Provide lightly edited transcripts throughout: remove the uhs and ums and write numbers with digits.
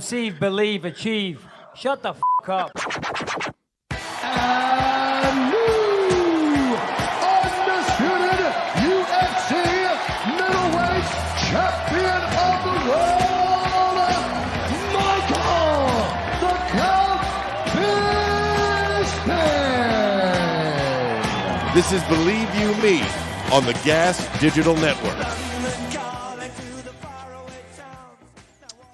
conceive, believe, achieve. Shut the fuck up. And new undisputed UFC middleweight champion of the world, Michael the Count Bisping. This is Believe You Me on the Gas Digital Network.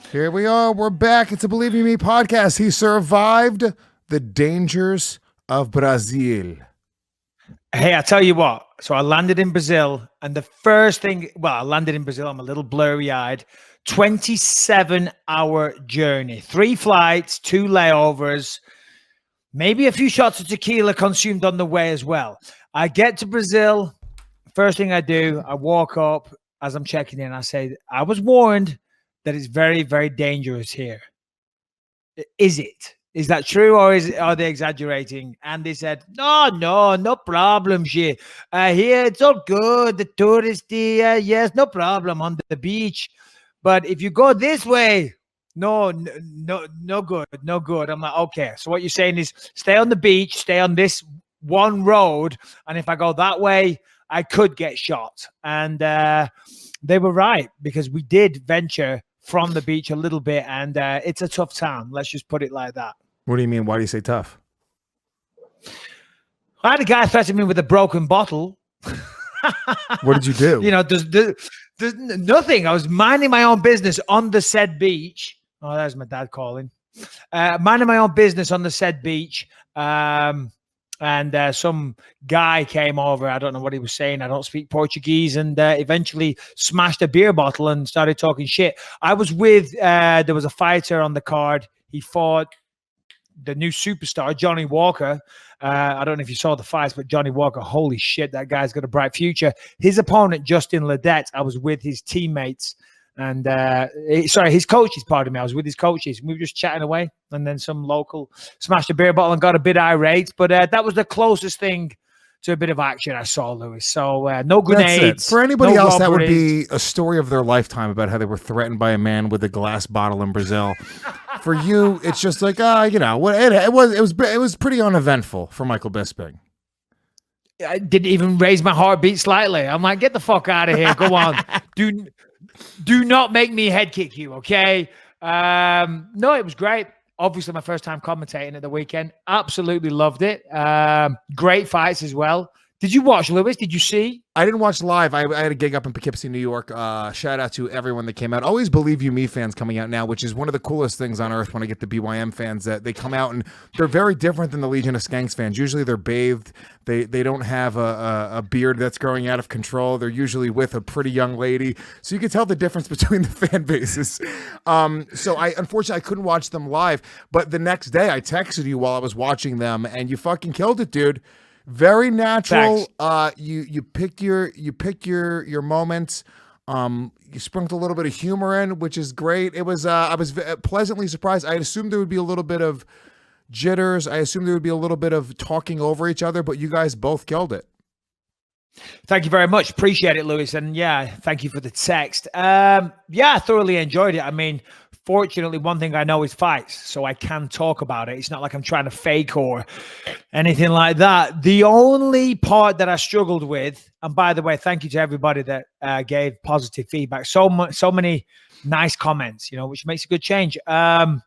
Here we are. We're back. It's a Believe You Me podcast. He survived the dangers of Brazil. Hey, I tell you what. So I landed in Brazil, and the first thing, I landed in Brazil. I'm a little blurry-eyed. 27-hour journey. 3 flights, 2 layovers, maybe a few shots of tequila consumed on the way as well. I get to Brazil. First thing I do, I walk up as I'm checking in. I say, I was warned that it's very, very dangerous here. Is it? Is that true, or are they exaggerating? And they said, no problem, shit. Here, it's all good. The touristy, yes, no problem on the beach. But if you go this way, no good. I'm like, okay. So what you're saying is stay on the beach, stay on this one road, and if I go that way, I could get shot. And they were right, because we did venture from the beach a little bit, and it's a tough town. Let's just put it like that. What do you mean? Why do you say tough? I had a guy threaten me with a broken bottle. What did you do? You know, there's nothing. I was minding my own business on the said beach. Oh, there's my dad calling. Minding my own business on the said beach. And some guy came over. I don't know what he was saying. I don't speak Portuguese. And eventually smashed a beer bottle and started talking shit. I was with, there was a fighter on the card. He fought the new superstar, Johnny Walker. I don't know if you saw the fights, but Johnny Walker, holy shit, that guy's got a bright future. His opponent, Justin Ledette, I was with his teammates. And his coaches, pardon me. I was with his coaches. We were just chatting away, and then some local smashed a beer bottle and got a bit irate. But that was the closest thing to a bit of action I saw, Lewis. So no grenades. For anybody no else, robberies. that would be a story of their lifetime about how they were threatened by a man with a glass bottle in Brazil. For you, it's just like, it was pretty uneventful for Michael Bisping. I didn't even raise my heartbeat slightly. I'm like, get the fuck out of here. Go on. Do not make me head kick you, okay? No, it was great. Obviously, my first time commentating at the weekend. Absolutely loved it. Great fights as well. Did you watch, Lewis? Did you see? I didn't watch live. I had a gig up in Poughkeepsie, New York. Shout out to everyone that came out. Always Believe You Me fans coming out now, which is one of the coolest things on earth when I get the BYM fans that they come out, and they're very different than the Legion of Skanks fans. Usually they're bathed. They don't have a beard that's growing out of control. They're usually with a pretty young lady. So you can tell the difference between the fan bases. So unfortunately I couldn't watch them live, but the next day I texted you while I was watching them, and you fucking killed it, dude. Very natural. You picked your moments. You sprinkled a little bit of humor in, which is great. It was I was pleasantly surprised. I assumed there would be a little bit of jitters. I assumed there would be a little bit of talking over each other, but you guys both killed it. Thank you very much. Appreciate it, Lewis. And yeah, thank you for the text. I thoroughly enjoyed it. I mean, fortunately, one thing I know is fights, so I can talk about it. It's not like I'm trying to fake or anything like that. The only part that I struggled with, and by the way, thank you to everybody that gave positive feedback. So many nice comments, which makes a good change. But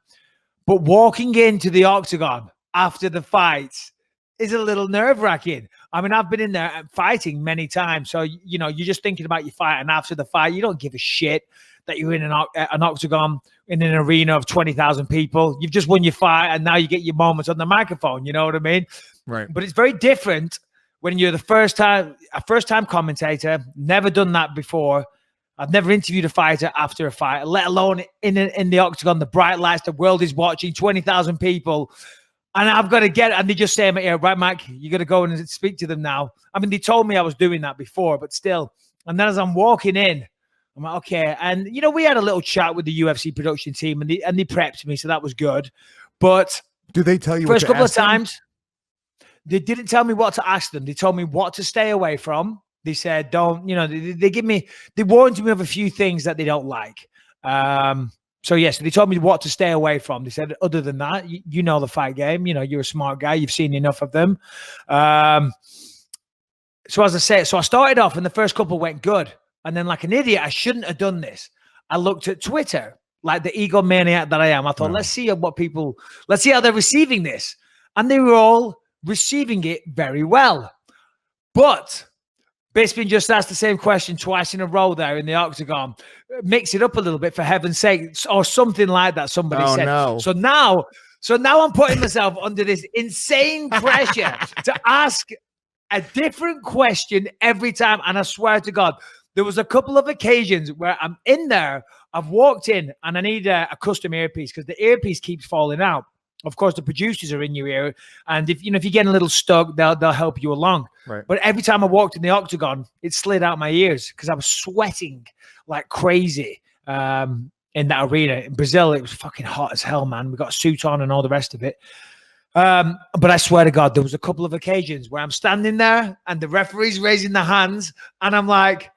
walking into the octagon after the fights is a little nerve-wracking. I mean, I've been in there fighting many times, so you're just thinking about your fight, and after the fight, you don't give a shit that you're in an octagon in an arena of 20,000 people. You've just won your fight, and now you get your moments on the microphone. You know what I mean? Right. But it's very different when you're a first-time commentator. Never done that before. I've never interviewed a fighter after a fight, let alone in the octagon, the bright lights, the world is watching, 20,000 people. And I've got to and they just say in my ear, right, Mike, you got to go and speak to them now. I mean, they told me I was doing that before, but still. And then as I'm walking in, I'm like, okay. And, we had a little chat with the UFC production team, and they prepped me, so that was good. But do they tell you first what to couple of ask them? times, they didn't tell me what to ask them. They told me what to stay away from. They said, they warned me of a few things that they don't like. So yes, they told me what to stay away from. They said, other than that, you know the fight game. You know, you're a smart guy. You've seen enough of them. So as I say, so I started off and the first couple went good. And then like an idiot, I shouldn't have done this. I looked at Twitter, like the egomaniac that I am. I thought, let's see how they're receiving this. And they were all receiving it very well. But Bisping just asked the same question twice in a row there in the octagon. Mix it up a little bit, for heaven's sake, or something like that. Somebody said. No. So now I'm putting myself under this insane pressure to ask a different question every time. And I swear to God, there was a couple of occasions where I'm in there, I've walked in and I need a custom earpiece because the earpiece keeps falling out. Of course, the producers are in your ear, and if you're getting a little stuck, they'll help you along. Right. But every time I walked in the octagon, it slid out my ears because I was sweating like crazy in that arena. In Brazil, it was fucking hot as hell, man. We got a suit on and all the rest of it. But I swear to God, there was a couple of occasions where I'm standing there and the referee's raising their hands, and I'm like,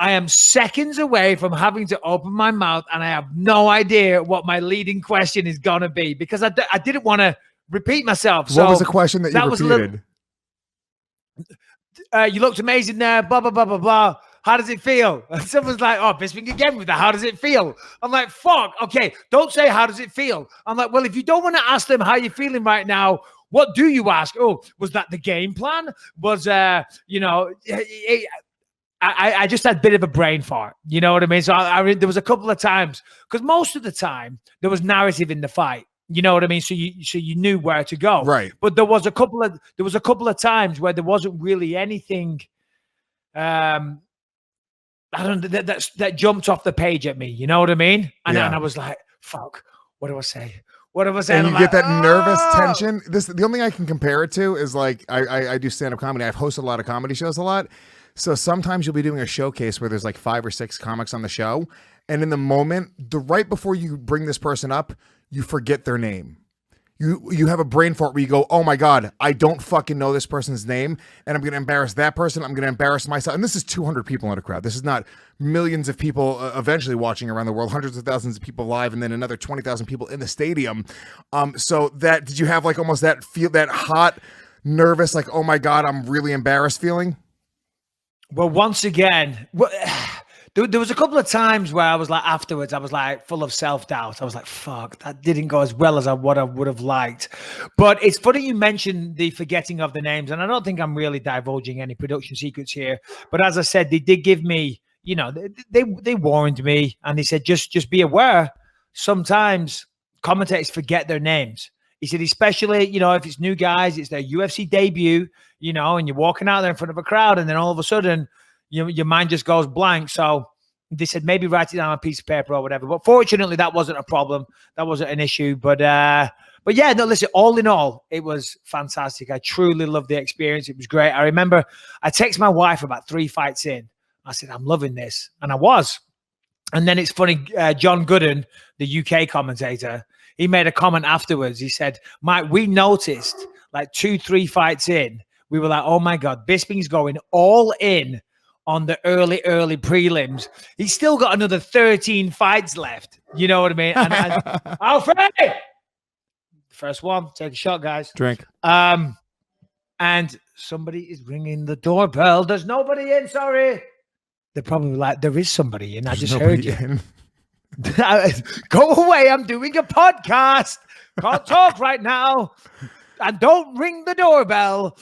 I am seconds away from having to open my mouth, and I have no idea what my leading question is going to be because I didn't want to repeat myself. What was the question that you repeated? You looked amazing there, blah, blah, blah, blah, blah. How does it feel? And someone's like, oh, Bisping again with that. How does it feel? I'm like, fuck. Okay, don't say how does it feel. I'm like, well, if you don't want to ask them how you're feeling right now, what do you ask? Oh, was that the game plan? Was, I just had a bit of a brain fart. You know what I mean? So there was a couple of times, because most of the time there was narrative in the fight. You know what I mean? So you knew where to go. Right. But there was a couple of times where there wasn't really anything that jumped off the page at me. You know what I mean? And then I was like, fuck, what do I say? What do I say? And you get that nervous tension. The only thing I can compare it to is like I do stand-up comedy. I've hosted a lot of comedy shows a lot. So sometimes you'll be doing a showcase where there's like 5 or 6 comics on the show. And in the moment, right before you bring this person up, you forget their name. You have a brain fart where you go, oh my God, I don't fucking know this person's name. And I'm going to embarrass that person. I'm going to embarrass myself. And this is 200 people in a crowd. This is not millions of people eventually watching around the world, hundreds of thousands of people live, and then another 20,000 people in the stadium. So did you have like almost that hot, nervous, like, oh my God, I'm really embarrassed feeling? Well, once again, there was a couple of times where I was like, afterwards, I was like full of self-doubt. I was like, fuck, that didn't go as well as what I would have liked. But it's funny you mentioned the forgetting of the names, and I don't think I'm really divulging any production secrets here. But as I said, they did give me, they warned me, and they said, just be aware. Sometimes commentators forget their names. He said, especially, if it's new guys, it's their UFC debut, and you're walking out there in front of a crowd, and then all of a sudden, your mind just goes blank. So they said, maybe write it down on a piece of paper or whatever. But fortunately, that wasn't a problem. That wasn't an issue. But yeah, no, listen, all in all, it was fantastic. I truly loved the experience. It was great. I remember I texted my wife about 3 fights in. I said, I'm loving this. And I was. And then it's funny, John Gooden, the UK commentator, he made a comment afterwards. He said, Mike, we noticed like 2-3 fights in, we were like, oh my God, Bisping's going all in on the early prelims. He's still got another 13 fights left. You know what I mean? And Alfred! First one, take a shot, guys. Drink. And somebody is ringing the doorbell. There's nobody in, sorry. They're probably like, there is somebody in. I just heard you. Go away, I'm doing a podcast. Can't talk right now. And don't ring the doorbell.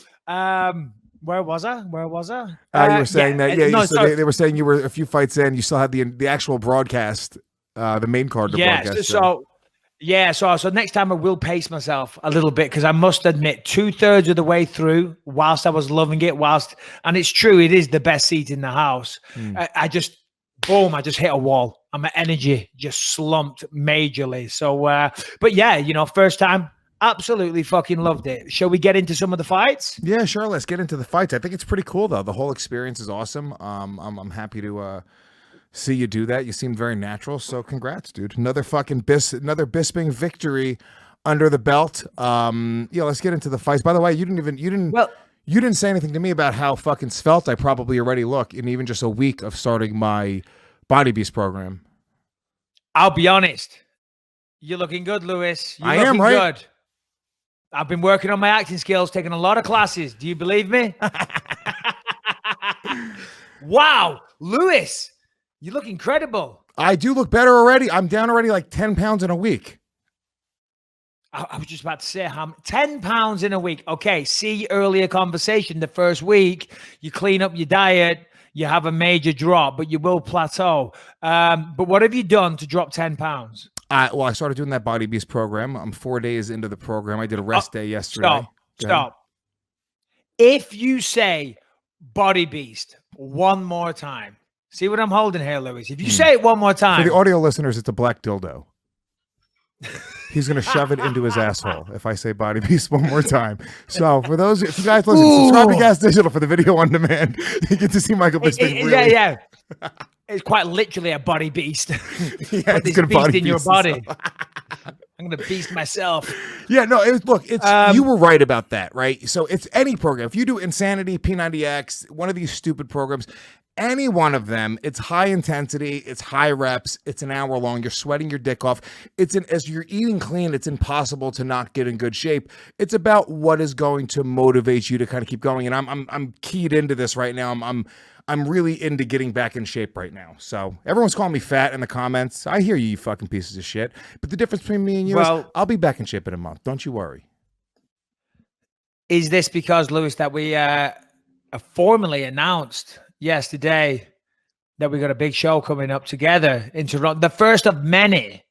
Where was I? You were saying they were saying you were a few fights in. You still had the actual broadcast, the main card. Broadcast, so next time I will pace myself a little bit because I must admit 2/3 of the way through, whilst I was loving it, and it's true, it is the best seat in the house. I just hit a wall and my energy just slumped majorly. So, but yeah, first time. Absolutely fucking loved it. Shall we get into some of the fights? Yeah, sure. Let's get into the fights. I think it's pretty cool though. The whole experience is awesome. I'm happy to see you do that. You seem very natural. So congrats, dude. Another Bisping victory under the belt. Let's get into the fights. By the way, you didn't say anything to me about how fucking svelte I probably already look in even just a week of starting my Body Beast program. I'll be honest. You're looking good, Lewis. You're I looking am, right? good. I've been working on my acting skills, taking a lot of classes. Do you believe me? Wow, Lewis, you look incredible. I do look better already. I'm down already like 10 pounds in a week. I was just about to say, 10 pounds in a week. Okay, see earlier conversation. The first week, you clean up your diet, you have a major drop, but you will plateau. But what have you done to drop 10 pounds? Well, I started doing that Body Beast program. I'm 4 days into the program. I did a rest day yesterday. Stop. If you say Body Beast one more time, see what I'm holding here, Lewis? If you say it one more time. For the audio listeners, it's a black dildo. He's going to shove it into his asshole if I say Body Beast one more time. So for those, if you guys listen, subscribe to Gas Digital for the video on demand. You get to see Michael Bisping. Yeah. It's quite literally a body beast. Yeah, Put this beast in your body. I'm going to beast myself. Yeah, no, you were right about that, right? So it's any program. If you do Insanity, P90X, one of these stupid programs, any one of them, it's high intensity, it's high reps, it's an hour long, you're sweating your dick off. As you're eating clean, it's impossible to not get in good shape. It's about what is going to motivate you to kind of keep going. And I'm keyed into this right now. I'm really into getting back in shape right now. So everyone's calling me fat in the comments. I hear you fucking pieces of shit. But the difference between me and you is I'll be back in shape in a month. Don't you worry. Is this because, Lewis, that we formally announced yesterday that we got a big show coming up together in Toronto? The first of many.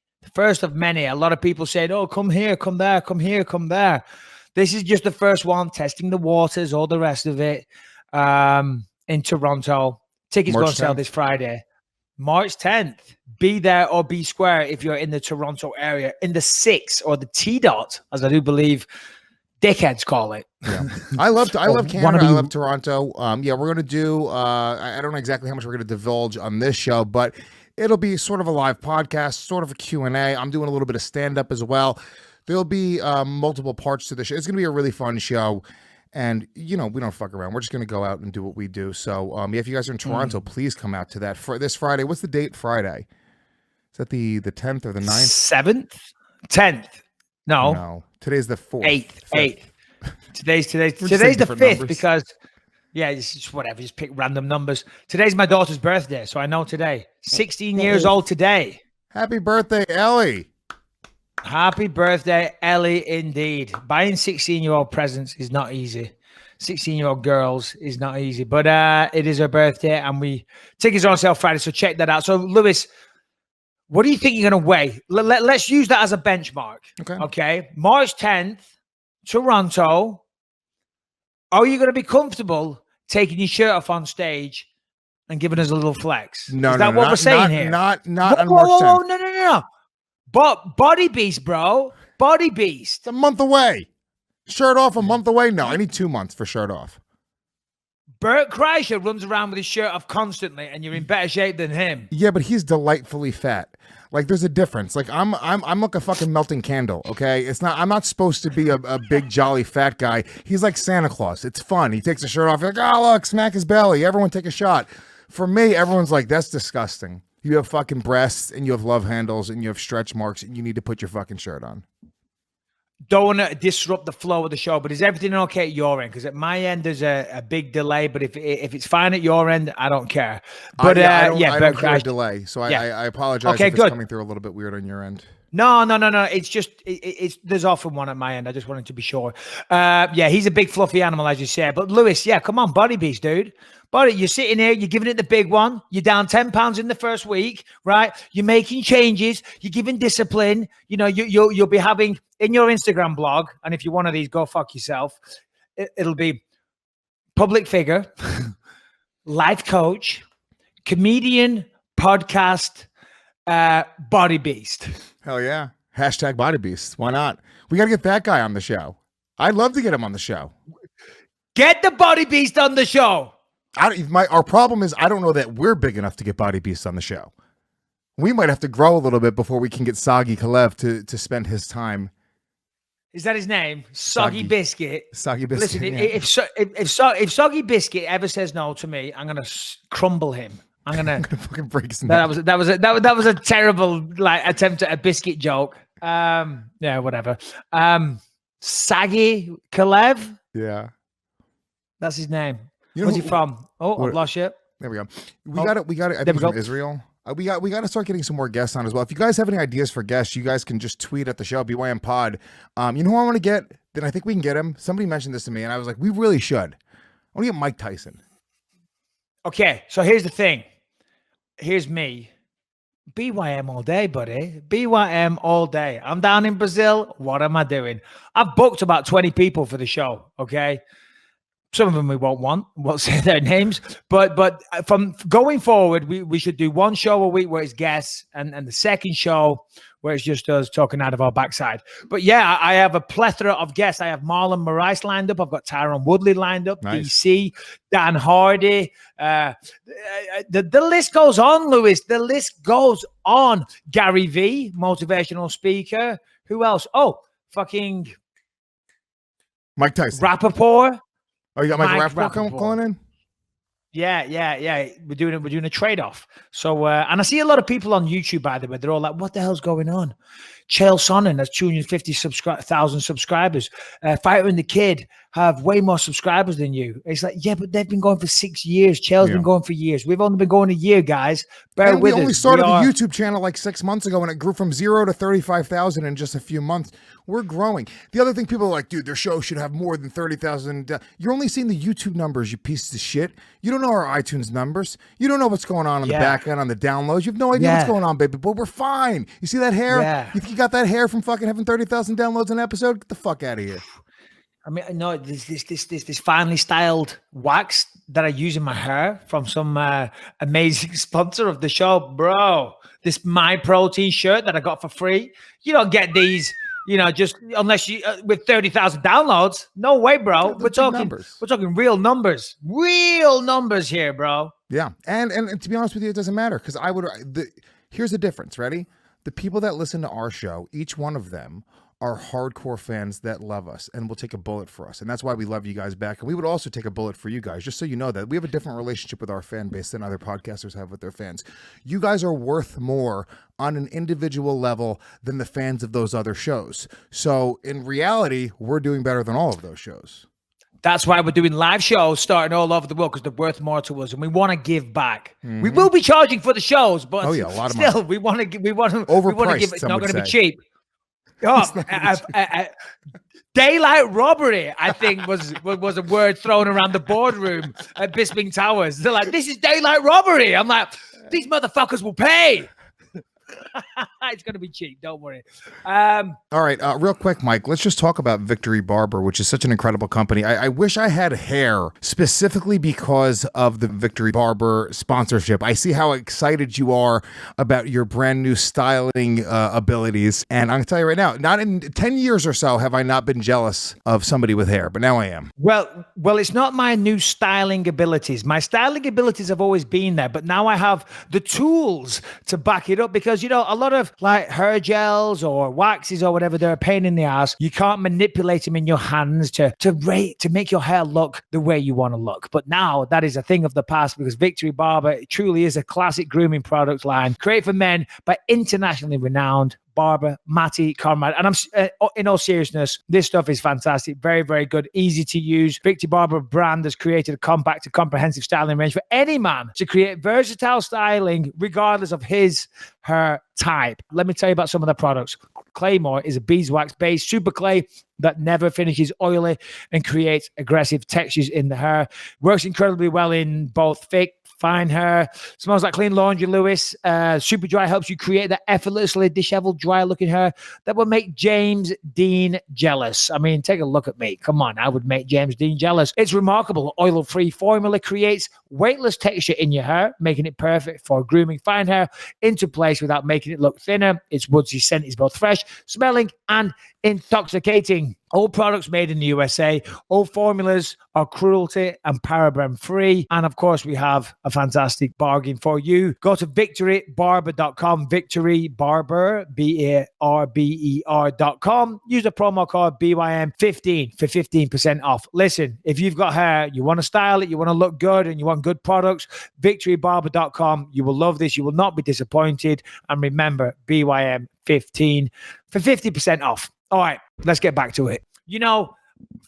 A lot of people said, oh, come here, come there, come here, come there. This is just the first one, testing the waters, all the rest of it. In Toronto. Tickets go on sale this Friday. March 10th. Be there or be square if you're in the Toronto area. In the 6 or the T-dot, as I do believe dickheads call it. Yeah. I love Canada. I love Toronto. Yeah, we're going to do, I don't know exactly how much we're going to divulge on this show, but it'll be sort of a live podcast, sort of a Q&A. I'm doing a little bit of stand-up as well. There'll be multiple parts to the show. It's going to be a really fun show. And, we don't fuck around. We're just going to go out and do what we do. So, if you guys are in Toronto, please come out to that for this Friday. What's the date Friday? Is that the 10th or the 9th? 7th? 10th. No. Today's the 4th. 8th. Today's the 5th numbers. Because, it's just whatever. Just pick random numbers. Today's my daughter's birthday, so I know today. 16 years old today. Happy birthday, Ellie. Happy birthday, Ellie, indeed. Buying 16-year-old presents is not easy. 16-year-old girls is not easy. But it is her birthday, and tickets are on sale Friday, so check that out. So, Lewis, what do you think you're going to weigh? Let's use that as a benchmark. Okay. March 10th, Toronto. Are you going to be comfortable taking your shirt off on stage and giving us a little flex? Is that what we're saying here? Not on March 10th. No. But Body Beast, bro. Body Beast. It's a month away. Shirt off a month away? No, I need 2 months for shirt off. Bert Kreischer runs around with his shirt off constantly, and you're in better shape than him. Yeah, but he's delightfully fat. Like, there's a difference. Like, I'm like a fucking melting candle, okay? I'm not supposed to be a big, jolly, fat guy. He's like Santa Claus. It's fun. He takes a shirt off. You're like, oh, look, smack his belly. Everyone take a shot. For me, everyone's like, that's disgusting. You have fucking breasts, and you have love handles, and you have stretch marks, and you need to put your fucking shirt on. Don't want to disrupt the flow of the show, but is everything okay at your end? Because at my end, there's a big delay, but if it's fine at your end, I don't care. But I don't care a delay, so I apologize if it's coming through a little bit weird on your end. No. It's just there's often one at my end. I just wanted to be sure. He's a big fluffy animal, as you said. But Lewis, come on, Body Beast, dude. Buddy, you're sitting here, you're giving it the big one. You're down 10 pounds in the first week, right? You're making changes. You're giving discipline. You'll be having in your Instagram blog, and if you're one of these, go fuck yourself. It'll be public figure, life coach, comedian, podcast, Body Beast. Hell yeah. Hashtag Body Beast. Why not? We got to get that guy on the show. I'd love to get him on the show. Get the Body Beast on the show. Our problem is I don't know that we're big enough to get Body Beast on the show. We might have to grow a little bit before we can get Soggy Kalev to spend his time. Is that his name? Soggy Biscuit. Soggy Biscuit. Listen, if Soggy Biscuit ever says no to me, I'm gonna crumble him. I'm gonna fucking break his neck. That was a terrible attempt at a biscuit joke. Yeah, whatever. Sagi Kalev. Yeah. That's his name. You know Where's he who- from? Oh, what- I've lost you. There we go. We Oh, got it. I there think we from go. Israel. We got to start getting some more guests on as well. If you guys have any ideas for guests, you guys can just tweet at the show, BYM Pod. You know who I want to get? Then I think we can get him. Somebody mentioned this to me, and I was like, we really should. I want to get Mike Tyson. Okay, so here's the thing. Here's me. BYM all day, buddy. BYM all day. I'm down in Brazil. What am I doing? I've booked about 20 people for the show, okay? Some of them we won't say their names, but from going forward, we should do one show a week where it's guests, and the second show where it's just us talking out of our backside. But yeah, I have a plethora of guests. I have Marlon Moreas lined up. I've got Tyron Woodley lined up. Nice. DC, Dan Hardy. The list goes on, Lewis. The list goes on. Gary V, motivational speaker. Who else? Oh, fucking Mike Tyson. Rappaport. Oh, you got Mike Mike Rappaport calling in? Yeah. We're doing a trade-off. So, and I see a lot of people on YouTube, by the way, they're all like, what the hell's going on? Chael Sonnen has 250,000 subscribers. Fighter and the Kid have way more subscribers than you. It's like, yeah, but they've been going for 6 years. Chael's been going for years. We've only been going a year, guys. Bear And with we us. only started the YouTube channel like 6 months ago, and it grew from 0 to 35,000 in just a few months. We're growing. The other thing, people are like, dude, their show should have more than 30,000. You're only seeing the YouTube numbers, you piece of shit. You don't know our iTunes numbers. You don't know what's going on the back end on the downloads. You have no idea what's going on, baby. But we're fine. You see that hair? Yeah. You think you got that hair from fucking having 30,000 downloads an episode? Get the fuck out of here. I mean, no, this finely styled wax that I use in my hair from some amazing sponsor of the show, bro. This My Protein shirt that I got for free. You don't get these, just unless you with 30,000 downloads. No way, bro. We're talking real numbers here, bro. Yeah, and to be honest with you, it doesn't matter because here's the difference. Ready? The people that listen to our show, each one of them are hardcore fans that love us and will take a bullet for us. And that's why we love you guys back. And we would also take a bullet for you guys, just so you know that we have a different relationship with our fan base than other podcasters have with their fans. You guys are worth more on an individual level than the fans of those other shows. So in reality, we're doing better than all of those shows. That's why we're doing live shows starting all over the world, because they're worth more to us, and we want to give back. We will be charging for the shows, but a lot of still, money. we want to give. Overpriced, It's some not would going to be say. cheap. Daylight robbery, I think, was a word thrown around the boardroom at Bisping Towers. They're like, "This is daylight robbery." I'm like, "These motherfuckers will pay." It's going to be cheap. Don't worry. All right. Real quick, Mike, let's just talk about Victory Barber, which is such an incredible company. I wish I had hair specifically because of the Victory Barber sponsorship. I see how excited you are about your brand new styling abilities. And I'm going to tell you right now, not in 10 years or so have I not been jealous of somebody with hair, but now I am. Well, it's not my new styling abilities. My styling abilities have always been there, but now I have the tools to back it up, because, a lot of like hair gels or waxes or whatever, they're a pain in the ass. You can't manipulate them in your hands to make your hair look the way you want to look. But now that is a thing of the past, because Victory Barber truly is a classic grooming product line created for men by internationally renowned barber Matty Conrad. And I'm in all seriousness, this stuff is fantastic. Very, very good. Easy to use. Victory Barber brand has created a compact and comprehensive styling range for any man to create versatile styling regardless of his hair type. Let me tell you about some of the products. Claymore is a beeswax based super clay that never finishes oily and creates aggressive textures in the hair. Works incredibly well in both thick, fine hair. Smells like clean laundry, Lewis. Super Dry helps you create that effortlessly disheveled, dry looking hair that will make James Dean jealous. I mean, take a look at me. Come on, I would make James Dean jealous. Its remarkable oil-free formula creates weightless texture in your hair, making it perfect for grooming fine hair into place without making it look thinner. Its woodsy scent is both fresh, smelling, and intoxicating. All products made in the USA. All formulas are cruelty and paraben free. And of course, we have a fantastic bargain for you. Go to victorybarber.com, victorybarber, BARBER.com. Use the promo code BYM15 for 15% off. Listen, if you've got hair, you want to style it, you want to look good, and you want good products, victorybarber.com. You will love this. You will not be disappointed. And remember, BYM15 for 50% off. All right, let's get back to it. You know,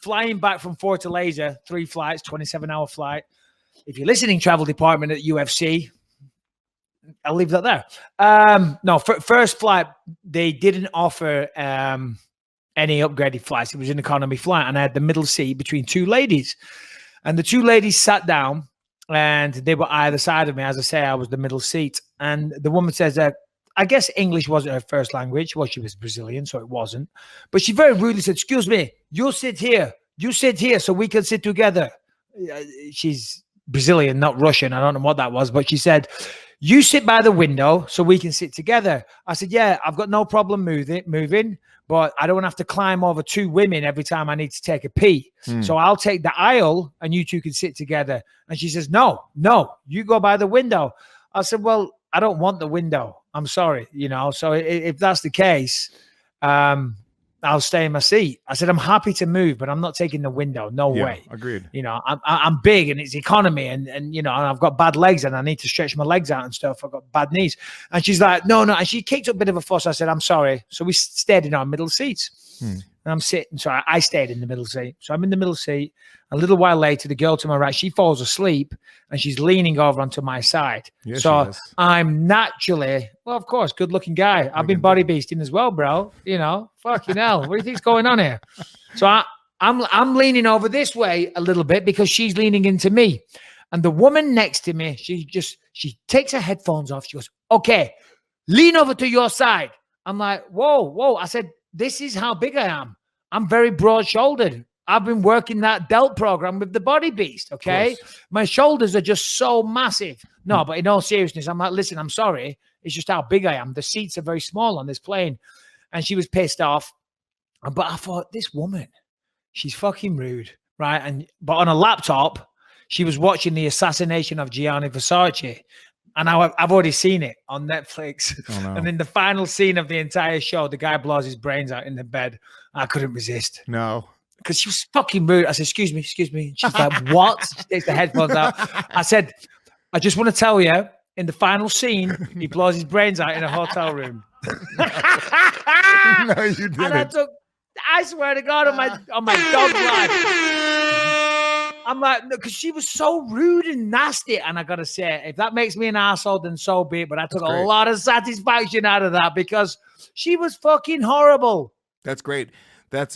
flying back from Fortaleza, 3 flights, 27-hour flight. If you're listening, travel department at UFC, I'll leave that there. No, first flight, they didn't offer any upgraded flights. It was an economy flight, and I had the middle seat between 2 ladies. And the 2 ladies sat down, and they were either side of me. As I say, I was the middle seat. And the woman says, I guess English wasn't her first language. Well, she was Brazilian, so it wasn't. But she very rudely said, excuse me, you sit here. You sit here so we can sit together. She's Brazilian, not Russian. I don't know what that was. But she said, you sit by the window so we can sit together. I said, yeah, I've got no problem moving, but I don't have to climb over 2 women every time I need to take a pee. So I'll take the aisle and you 2 can sit together. And she says, no, you go by the window. I said, well, I don't want the window. I'm sorry, you know. So if that's the case, I'll stay in my seat. I said, I'm happy to move, but I'm not taking the window. No way. Agreed. You know, I'm big and it's economy and you know, and I've got bad legs and I need to stretch my legs out and stuff. I've got bad knees. And she's like, no. And she kicked up a bit of a fuss. I said, I'm sorry. So we stayed in our middle seats. And I'm sitting. So I stayed in the middle seat. So I'm in the middle seat. A little while later, the girl to my right, she falls asleep and she's leaning over onto my side. Yes, so I'm naturally, well, of course, good looking guy. I've been body beasting as well, bro. You know, fucking hell. What do you think's going on here? So I'm leaning over this way a little bit because she's leaning into me. And the woman next to me, she takes her headphones off. She goes, okay, lean over to your side. I'm like, whoa. I said, this is how big I am. I'm very broad shouldered. I've been working that delt program with the Body Beast, okay? My shoulders are just so massive. No, but in all seriousness, I'm like, listen, I'm sorry. It's just how big I am. The seats are very small on this plane. And she was pissed off. But I thought, this woman, she's fucking rude, right? But on a laptop, she was watching the assassination of Gianni Versace. And I've already seen it on Netflix. Oh, no. And in the final scene of the entire show, the guy blows his brains out in the bed. I couldn't resist. No. Because she was fucking rude. I said, excuse me. She's like, what? She takes the headphones out. I said, I just want to tell you, in the final scene, he blows his brains out in a hotel room. No, you didn't. And I swear to God, on my dog life. I'm like, no, because she was so rude and nasty. And I got to say, if that makes me an asshole, then so be it. But I took a lot of satisfaction out of that because she was fucking horrible. That's great. That's,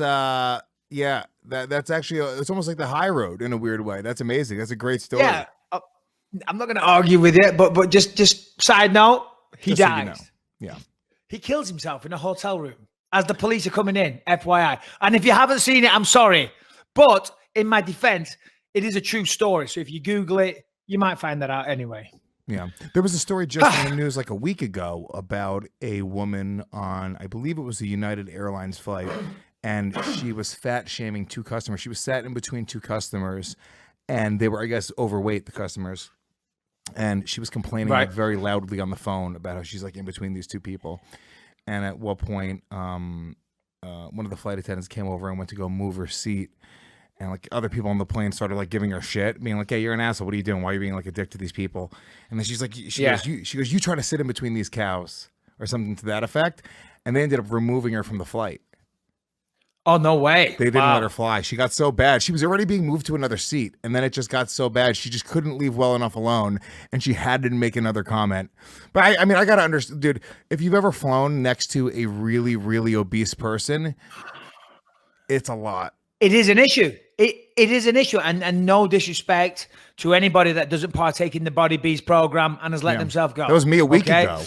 yeah, that's actually, it's almost like the high road in a weird way. That's amazing. That's a great story. Yeah. I'm not going to argue with it, but just side note, he dies. So you know. Yeah. He kills himself in a hotel room as the police are coming in, FYI. And if you haven't seen it, I'm sorry. But in my defense, it is a true story. So if you Google it, you might find that out anyway. Yeah. There was a story just in the news like a week ago about a woman on, I believe it was a United Airlines flight, and she was fat shaming 2 customers. She was sat in between 2 customers, and they were, I guess, overweight, the customers. And she was complaining like, very loudly on the phone about how she's like in between these 2 people. And at one point, one of the flight attendants came over and went to go move her seat. And like other people on the plane started like giving her shit, being like, "Hey, you're an asshole. What are you doing? Why are you being like a dick to these people?" And then she's like, she goes, "You try to sit in between these cows," or something to that effect. And they ended up removing her from the flight. Oh, no way. They didn't let her fly. She got so bad. She was already being moved to another seat. And then it just got so bad. She just couldn't leave well enough alone. And she had to make another comment. But I mean, I got to understand, dude, if you've ever flown next to a really, really obese person, it's a lot. It is an issue. It is an issue. And no disrespect to anybody that doesn't partake in the Body Beast program and has let themselves go. That was me a week ago.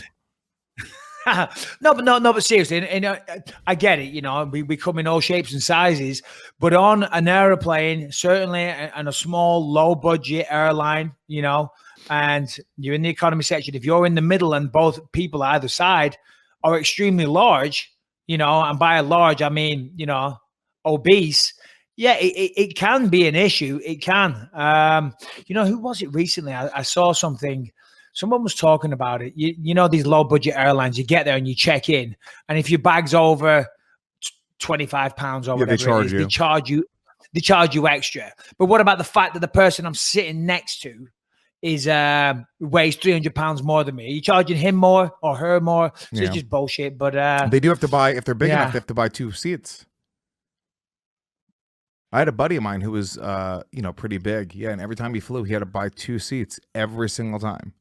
No, but seriously, and I get it. You know, we come in all shapes and sizes, but on an airplane, certainly, and a small, low-budget airline, you know, and you're in the economy section. If you're in the middle and both people either side are extremely large, you know, and by a large, I mean, you know, obese. Yeah, it can be an issue. It can. You know, who was it recently? I saw something. Someone was talking about it. You know, these low budget airlines, you get there and you check in. And if your bag's over 25 pounds or whatever it is, they charge you extra. But what about the fact that the person I'm sitting next to is weighs 300 pounds more than me? Are you charging him more or her more? So it's just bullshit. But they do have to buy, if they're big enough, they have to buy 2 seats. I had a buddy of mine who was, you know, pretty big. Yeah, and every time he flew, he had to buy 2 seats every single time.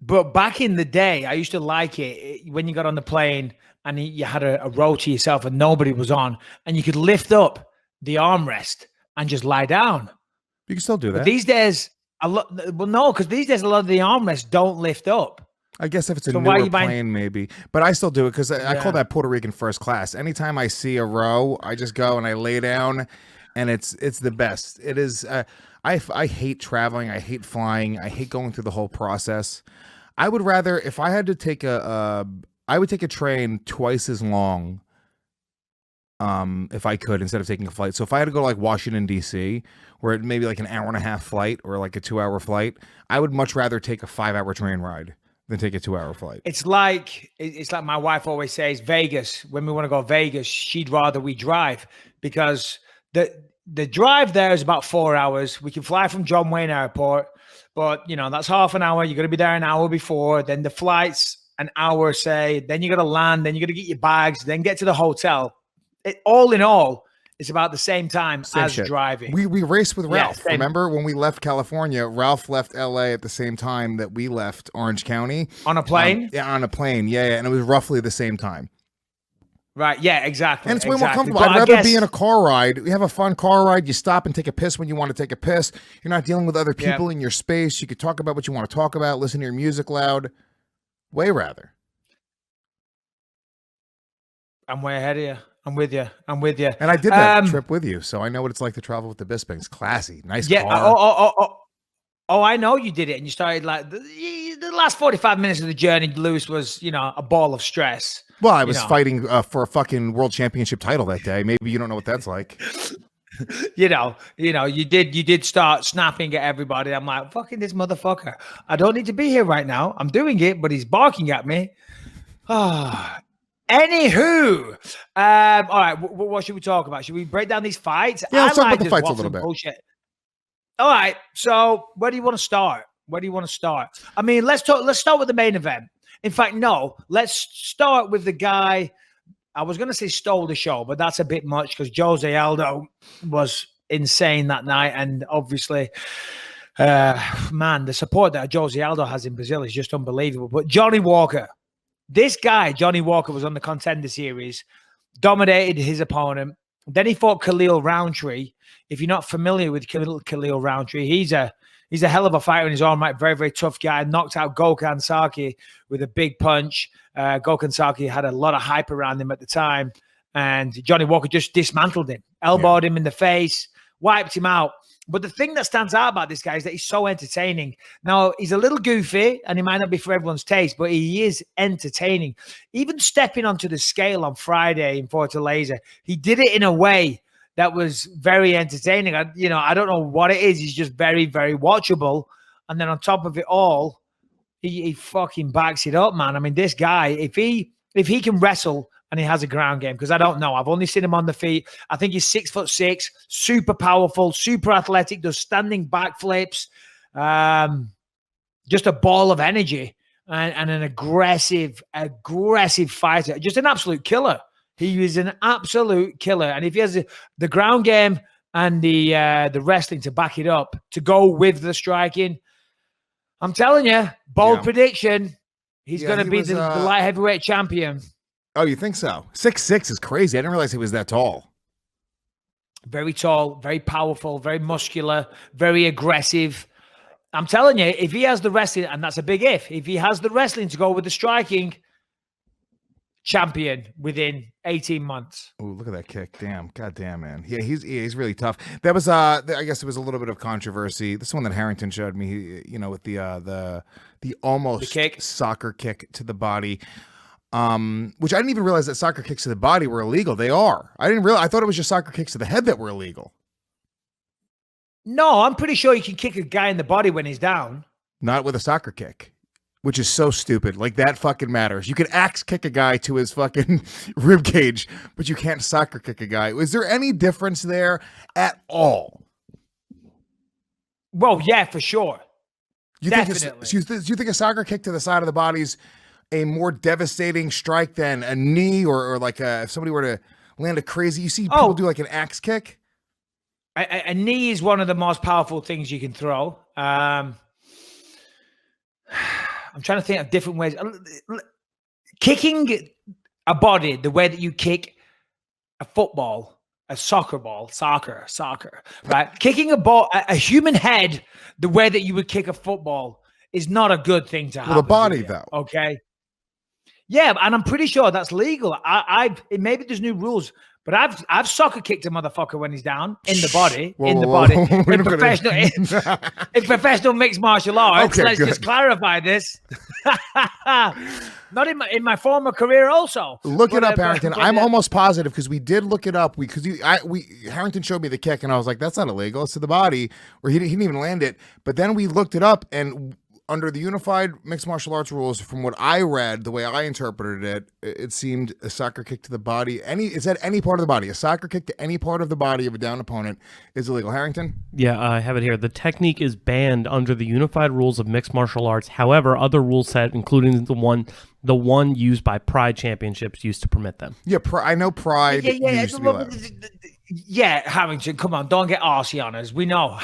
But back in the day, I used to like it when you got on the plane and you had a row to yourself and nobody was on, and you could lift up the armrest and just lie down. You can still do that. But these days, no, because these days a lot of the armrests don't lift up. I guess if it's a newer plane, maybe. But I still do it because I call that Puerto Rican first class. Anytime I see a row, I just go and I lay down, and it's the best. It is. I hate traveling. I hate flying. I hate going through the whole process. I would rather, if I had to take I would take a train twice as long, if I could, instead of taking a flight. So if I had to go to like Washington, D.C., where it may be like an hour and a half flight or like a 2-hour flight, I would much rather take a 5-hour train ride than take a 2-hour flight. It's like my wife always says, Vegas, when we want to go to Vegas, she'd rather we drive, because the drive there is about 4 hours. We can fly from John Wayne Airport, but you know, that's half an hour. You're going to be there an hour before. Then the flight's an hour, say. Then you got to land. Then you got to get your bags. Then get to the hotel. All in all, it's about the same time as driving. We raced with Ralph. Remember when we left California? Ralph left LA at the same time that we left Orange County. On a plane? Yeah, on a plane. Yeah, and it was roughly the same time. Right, yeah, exactly. And it's way more comfortable. But I'd rather be in a car ride. We have a fun car ride. You stop and take a piss when you want to take a piss. You're not dealing with other people in your space. You could talk about what you want to talk about, listen to your music loud. Way rather. I'm way ahead of you. I'm with you. And I did that trip with you, so I know what it's like to travel with the Bispings. Classy. Nice car. Oh, I know you did it. And you started like the last 45 minutes of the journey, Lewis was, you know, a ball of stress. Well, I was fighting for a fucking world championship title that day. Maybe you don't know what that's like. you did start snapping at everybody. I'm like, fucking this motherfucker. I don't need to be here right now. I'm doing it, but he's barking at me. Anywho, all right, what should we talk about? Should we break down these fights? Yeah, let's talk about the fights a little bit. Bullshit. All right, so where do you want to start? I mean, let's start with the main event. In fact, no, let's start with the guy. I was going to say stole the show, but that's a bit much because Jose Aldo was insane that night. And obviously, man, the support that Jose Aldo has in Brazil is just unbelievable. But Johnny Walker, this guy, Johnny Walker, was on the Contender Series, dominated his opponent. Then he fought Khalil Roundtree. If you're not familiar with Khalil Roundtree, he's a hell of a fighter in his own right. Very, very tough guy. Knocked out Gokhan Saki with a big punch. Gokhan Saki had a lot of hype around him at the time. And Johnny Walker just dismantled him, elbowed him in the face, wiped him out. But the thing that stands out about this guy is that he's so entertaining. Now, he's a little goofy, and he might not be for everyone's taste, but he is entertaining. Even stepping onto the scale on Friday in Fortaleza, he did it in a way that was very entertaining. I don't know what it is. He's just very, very watchable. And then on top of it all, he fucking backs it up, man. I mean, this guy, if he can wrestle and he has a ground game, because I don't know. I've only seen him on the feet. I think he's 6'6", super powerful, super athletic, does standing backflips, just a ball of energy and an aggressive fighter, just an absolute killer. He is an absolute killer. And if he has the ground game and the wrestling to back it up, to go with the striking, I'm telling you, bold prediction, he's going to be the light heavyweight champion. Oh, you think so? 6'6" is crazy. I didn't realize he was that tall. Very tall, very powerful, very muscular, very aggressive. I'm telling you, if he has the wrestling, and that's a big if he has the wrestling to go with the striking, champion within 18 months. Oh, look at that kick. Damn. God damn, man. Yeah, he's really tough. That was I guess it was a little bit of controversy. This one that Harrington showed me, with the almost the kick. Soccer kick to the body. which I didn't even realize that soccer kicks to the body were illegal. They are. I thought it was just soccer kicks to the head that were illegal. No, I'm pretty sure you can kick a guy in the body when he's down. Not with a soccer kick, which is so stupid. Like, that fucking matters. You can axe kick a guy to his fucking rib cage, but you can't soccer kick a guy. Is there any difference there at all? Well, yeah, for sure. Definitely. Do you think a soccer kick to the side of the body's a more devastating strike than a knee or like if somebody were to land a crazy, you see people do like an axe kick? A knee is one of the most powerful things you can throw. I'm trying to think of different ways. Kicking a body the way that you kick a football, a soccer ball, soccer, right? Kicking a human head the way that you would kick a football is not a good thing to have. Well, the body, though. Okay. Yeah, and I'm pretty sure that's legal. Maybe there's new rules, but I've soccer kicked a motherfucker when he's down in the body, in professional mixed martial arts. Okay, let's just clarify this. Not in my former career, also. Look it up, Harrington. I'm almost positive because we did look it up. Harrington showed me the kick, and I was like, "That's not illegal. It's to the body." Or he didn't even land it. But then we looked it up, and under the unified mixed martial arts rules, from what I read, the way I interpreted it, it seemed a soccer kick to the body. Is that any part of the body? A soccer kick to any part of the body of a down opponent is illegal. Harrington? Yeah, I have it here. The technique is banned under the unified rules of mixed martial arts. However, other rules set, including the one used by Pride Championships, used to permit them. Yeah, I know Pride used to be allowed. Yeah, Harrington, come on, don't get arsey on us. We know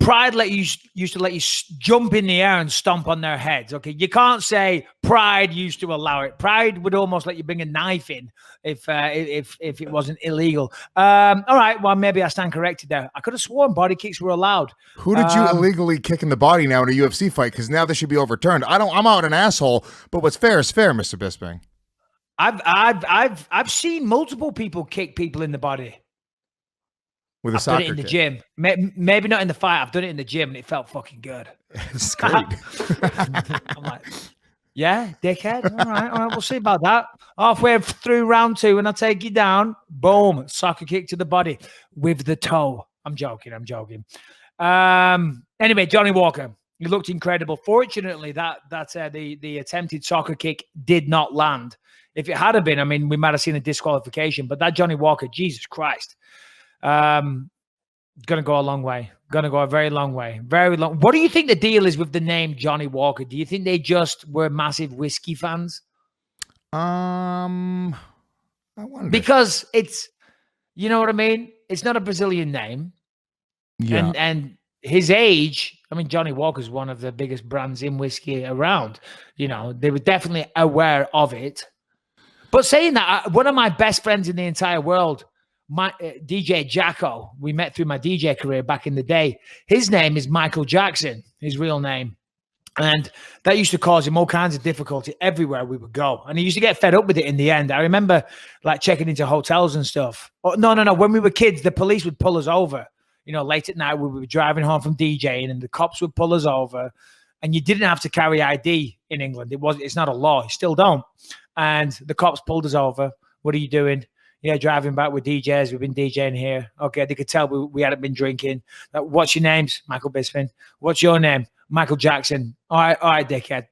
Pride used to let you jump in the air and stomp on their heads. Okay, you can't say Pride used to allow it. Pride would almost let you bring a knife in if it wasn't illegal. All right, well, maybe I stand corrected there. I could have sworn body kicks were allowed. Who did you illegally kick in the body now in a UFC fight? Because now this should be overturned. I'm out an asshole, but what's fair is fair, Mr. Bisping. I've seen multiple people kick people in the body. With a I've soccer done it in the kick. gym. Maybe not in the fight. I've done it in the gym, and it felt fucking good. It's great. I'm like, yeah, dickhead. All right, we'll see about that. Halfway through round 2, and I take you down. Boom, soccer kick to the body with the toe. I'm joking. Anyway, Johnny Walker, he looked incredible. Fortunately, the attempted soccer kick did not land. If it had been, I mean, we might have seen a disqualification. But that Johnny Walker, Jesus Christ. Gonna go a long way. Gonna go a very long way. Very long. What do you think the deal is with the name Johnny Walker? Do you think they just were massive whiskey fans? I wonder. Because it's, you know what I mean? It's not a Brazilian name. Yeah. And his age, I mean, Johnny Walker's one of the biggest brands in whiskey around. You know, they were definitely aware of it. But saying that, one of my best friends in the entire world, my DJ Jacko, we met through my DJ career back in the day. His name is Michael Jackson, his real name. And that used to cause him all kinds of difficulty everywhere we would go. And he used to get fed up with it in the end. I remember like checking into hotels and stuff. Oh, no. When we were kids, the police would pull us over. You know, late at night, we were driving home from DJing and the cops would pull us over. And you didn't have to carry ID in England. It's not a law. You still don't. And the cops pulled us over. What are you doing? Yeah, driving back with DJs. We've been DJing here. Okay, they could tell we hadn't been drinking. What's your names? Michael Bisping. What's your name? Michael Jackson. All right, dickhead.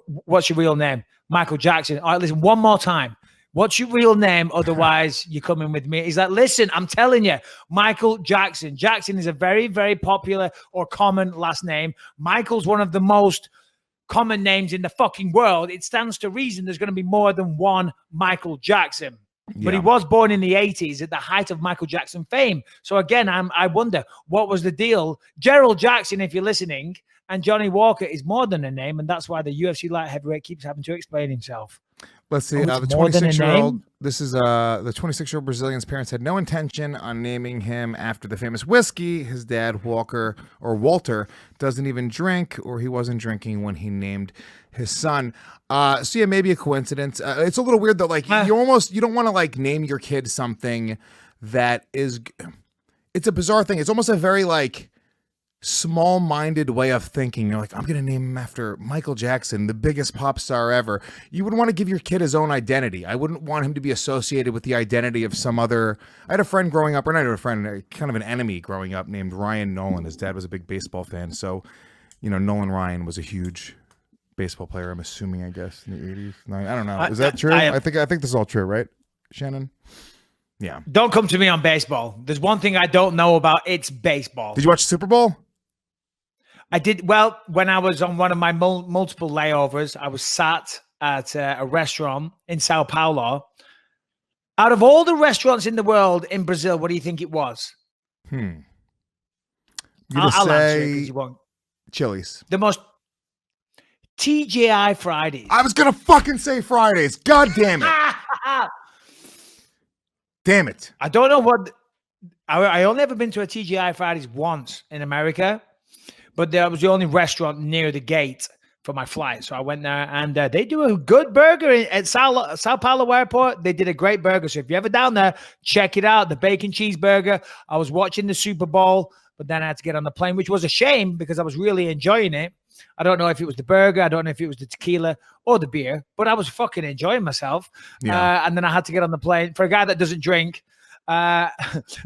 What's your real name? Michael Jackson. All right, listen, one more time. What's your real name? Otherwise, you're coming with me. He's like, listen, I'm telling you, Michael Jackson. Jackson is a very, very popular or common last name. Michael's one of the most common names in the fucking world. It stands to reason there's going to be more than one Michael Jackson. Yeah. But he was born in the 80s at the height of Michael Jackson fame. So again, I wonder, what was the deal? Gerald Jackson, if you're listening, and Johnny Walker is more than a name, and that's why the UFC light heavyweight keeps having to explain himself. Let's see. The 26-year-old. This is the 26-year-old Brazilian's parents had no intention on naming him after the famous whiskey. His dad, Walter, doesn't even drink, or he wasn't drinking when he named his son. So yeah, maybe a coincidence. It's a little weird though. Like you don't want to like name your kid something that is. It's a bizarre thing. It's almost a very like small-minded way of thinking. You're like, I'm going to name him after Michael Jackson, the biggest pop star ever. You would want to give your kid his own identity. I wouldn't want him to be associated with the identity of some other. I had a friend growing up, or not a friend, kind of an enemy growing up named Ryan Nolan. His dad was a big baseball fan. So, Nolan Ryan was a huge baseball player, I'm assuming, I guess, in the 80s. I don't know. Is that true? I think this is all true, right, Shannon? Yeah. Don't come to me on baseball. There's one thing I don't know about. It's baseball. Did you watch Super Bowl? I did. Well, when I was on one of my multiple layovers, I was sat at a restaurant in Sao Paulo. Out of all the restaurants in the world in Brazil, what do you think it was? I'll answer it 'cause you won't. Chili's. The most TGI Fridays. I was going to fucking say Fridays. God damn it. Damn it. I don't know what. I only ever been to a TGI Fridays once in America. But that was the only restaurant near the gate for my flight. So I went there, and they do a good burger at Sao Paulo Airport. They did a great burger. So if you're ever down there, check it out. The bacon cheeseburger. I was watching the Super Bowl, but then I had to get on the plane, which was a shame because I was really enjoying it. I don't know if it was the burger. I don't know if it was the tequila or the beer, but I was fucking enjoying myself. Yeah. And then I had to get on the plane. For a guy that doesn't drink, then I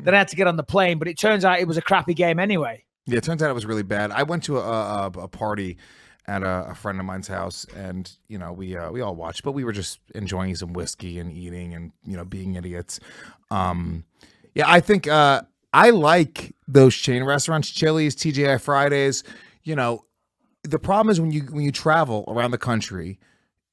had to get on the plane. But it turns out it was a crappy game anyway. Yeah, it turns out it was really bad. I went to a party at a friend of mine's house, and we all watched, but we were just enjoying some whiskey and eating and being idiots. Yeah, I think I like those chain restaurants, Chili's, TGI Fridays. The problem is when you travel around the country,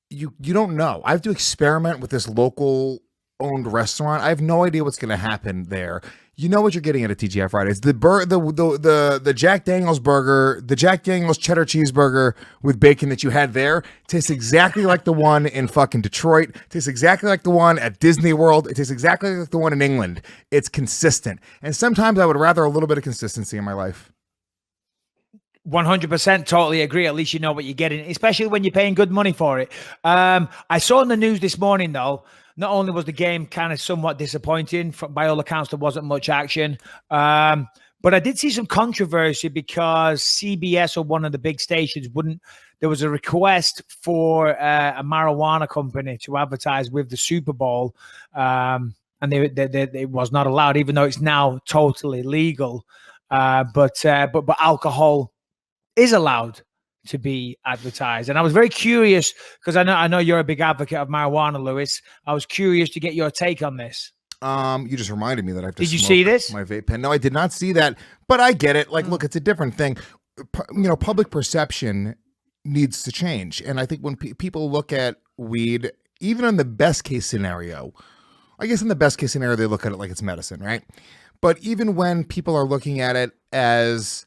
you don't know. I have to experiment with this local owned restaurant. I have no idea what's going to happen there. You know what you're getting at a TGI Fridays. The Jack Daniels burger, the Jack Daniels cheddar cheeseburger with bacon that you had there tastes exactly like the one in fucking Detroit. Tastes exactly like the one at Disney World. It tastes exactly like the one in England. It's consistent. And sometimes I would rather a little bit of consistency in my life. 100% totally agree. At least you know what you're getting, especially when you're paying good money for it. I saw in the news this morning, though, not only was the game kind of somewhat disappointing, by all accounts, there wasn't much action. But I did see some controversy because CBS or one of the big stations there was a request for a marijuana company to advertise with the Super Bowl. And it was not allowed, even though it's now totally legal. But alcohol is allowed to be advertised. And I was very curious because I know you're a big advocate of marijuana, Lewis. I was curious to get your take on this. You just reminded me that I have to. Did you see this? My vape pen? No, I did not see that, but I get it. Like, look, it's a different thing. Public perception needs to change. And I think when people look at weed, even in the best case scenario, I guess in the best case scenario, they look at it like it's medicine, right? But even when people are looking at it as,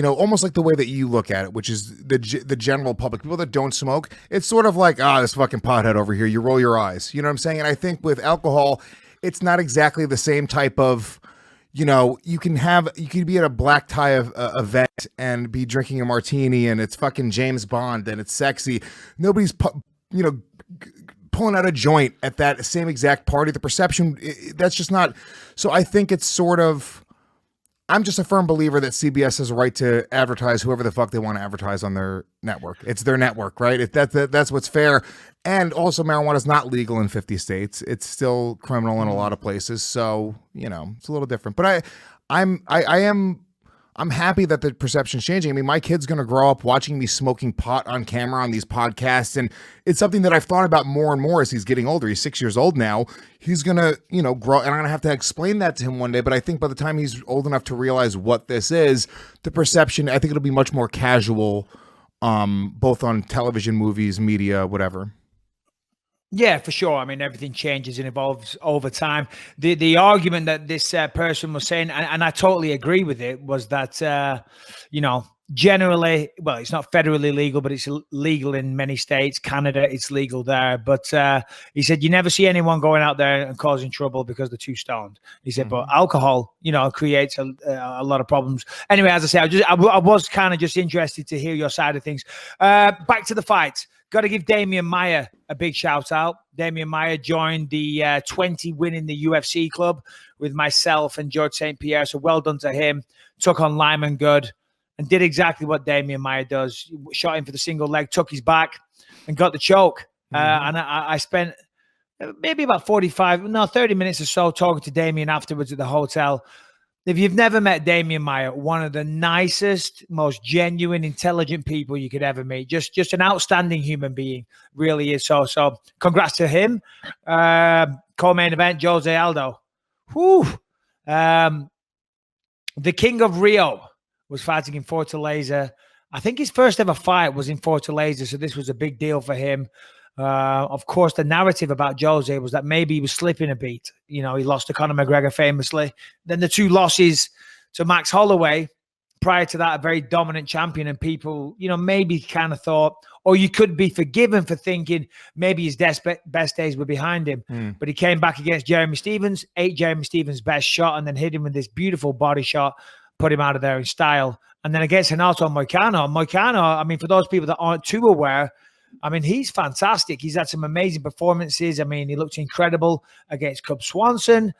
almost like the way that you look at it, which is the general public, people that don't smoke, it's sort of like, this fucking pothead over here. You roll your eyes. You know what I'm saying? And I think with alcohol, it's not exactly the same type of, you can be at a black tie event and be drinking a martini and it's fucking James Bond and it's sexy. Nobody's, pulling out a joint at that same exact party. The perception, that's just not. So I think it's sort of, I'm just a firm believer that CBS has a right to advertise whoever the fuck they want to advertise on their network. It's their network, right? That's what's fair. And also marijuana is not legal in 50 states. It's still criminal in a lot of places. So, it's a little different. But I'm happy that the perception's changing. I mean, my kid's going to grow up watching me smoking pot on camera on these podcasts. And it's something that I've thought about more and more as he's getting older. He's 6 years old now. He's going to, grow. And I'm going to have to explain that to him one day. But I think by the time he's old enough to realize what this is, the perception, I think it'll be much more casual, both on television, movies, media, whatever. Yeah, for sure. I mean, everything changes and evolves over time. The argument that this person was saying, and I totally agree with it, was that, generally, well, it's not federally legal, but it's legal in many states. Canada, it's legal there. But he said, you never see anyone going out there and causing trouble because they're too stoned. He said, but alcohol, creates a lot of problems. Anyway, as I say, I was kind of just interested to hear your side of things. Back to the fights. Got to give Damian Maia a big shout out. Damian Maia joined the 20 win in the UFC club with myself and George St. Pierre. So well done to him. Took on Lyman Good. and did exactly what Damian Maia does. Shot him for the single leg, took his back, and got the choke. And I spent maybe about 30 minutes or so talking to Damian afterwards at the hotel. If you've never met Damian Maia, one of the nicest, most genuine, intelligent people you could ever meet. Just an outstanding human being, really is. So congrats to him. Co-main event, Jose Aldo. Whew. The King of Rio was fighting in Fortaleza. I think his first ever fight was in Fortaleza, so this was a big deal for him. Of course, the narrative about Jose was that maybe he was slipping a beat. You know, he lost to Conor McGregor famously. Then the 2 losses to Max Holloway. Prior to that, a very dominant champion, and people, you know, maybe kind of thought, or you could be forgiven for thinking maybe his best days were behind him. But he came back against Jeremy Stephens, ate Jeremy Stephens' best shot, and then hit him with this beautiful body shot, put him out of there in style. And then against Renato Moicano, I mean, for those people that aren't too aware, I mean, he's fantastic. He's had some amazing performances. I mean, he looked incredible against Cub Swanson.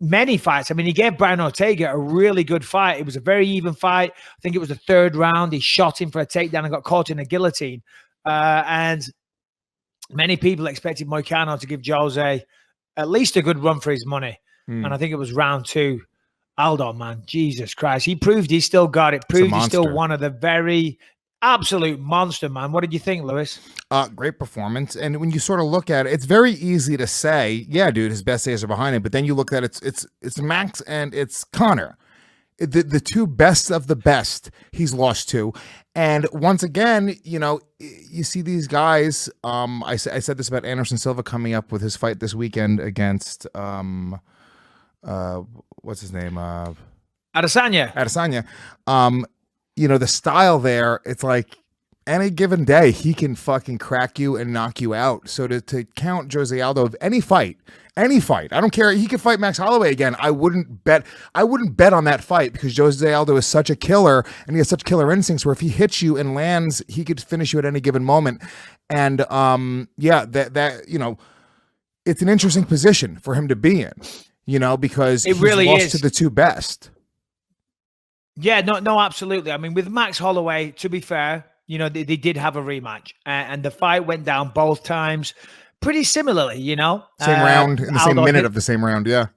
Many fights. I mean, he gave Brian Ortega a really good fight. It was a very even fight. I think it was the 3rd round. He shot him for a takedown and got caught in a guillotine. And many people expected Moicano to give Jose at least a good run for his money. And I think it was round 2. Aldo, man, Jesus Christ. He proved he still got it. Proved he's still one of the very absolute monster, man. What did you think, Lewis? Great performance. And when you sort of look at it, it's very easy to say, yeah, dude, his best days are behind him. But then you look at it, it's Max and it's Conor. The 2 best of the best he's lost to. And once again, you know, you see these guys. I said this about Anderson Silva coming up with his fight this weekend against what's his name? Adesanya. You know, the style there, it's like any given day, he can fucking crack you and knock you out. So to count Jose Aldo of any fight, I don't care. He could fight Max Holloway again. I wouldn't bet on that fight because Jose Aldo is such a killer and he has such killer instincts where if he hits you and lands, he could finish you at any given moment. And yeah, that you know, it's an interesting position for him to be in, you know, because it really lost is to the 2 best. Yeah, no, absolutely. I mean, with Max Holloway, to be fair, you know, they did have a rematch, and the fight went down both times pretty similarly, you know. Same round, in the same minute of the same round, yeah.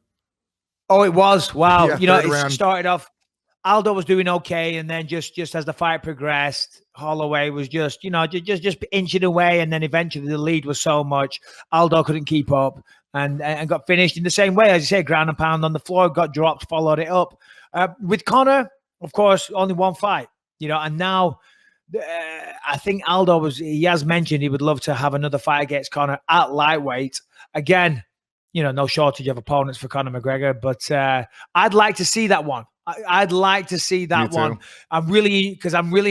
Oh, it was? Wow. Yeah, you know, it started off, Aldo was doing okay, and then just as the fight progressed, Holloway was just, you know, just inching away, and then eventually the lead was so much, Aldo couldn't keep up, and got finished in the same way. As you say, ground and pound on the floor, got dropped, followed it up. With Conor, of course, only 1 fight, you know, and now I think Aldo he has mentioned he would love to have another fight against Conor at lightweight. Again, you know, no shortage of opponents for Conor McGregor, but I'd like to see that one. I'd like to see that one. I'm really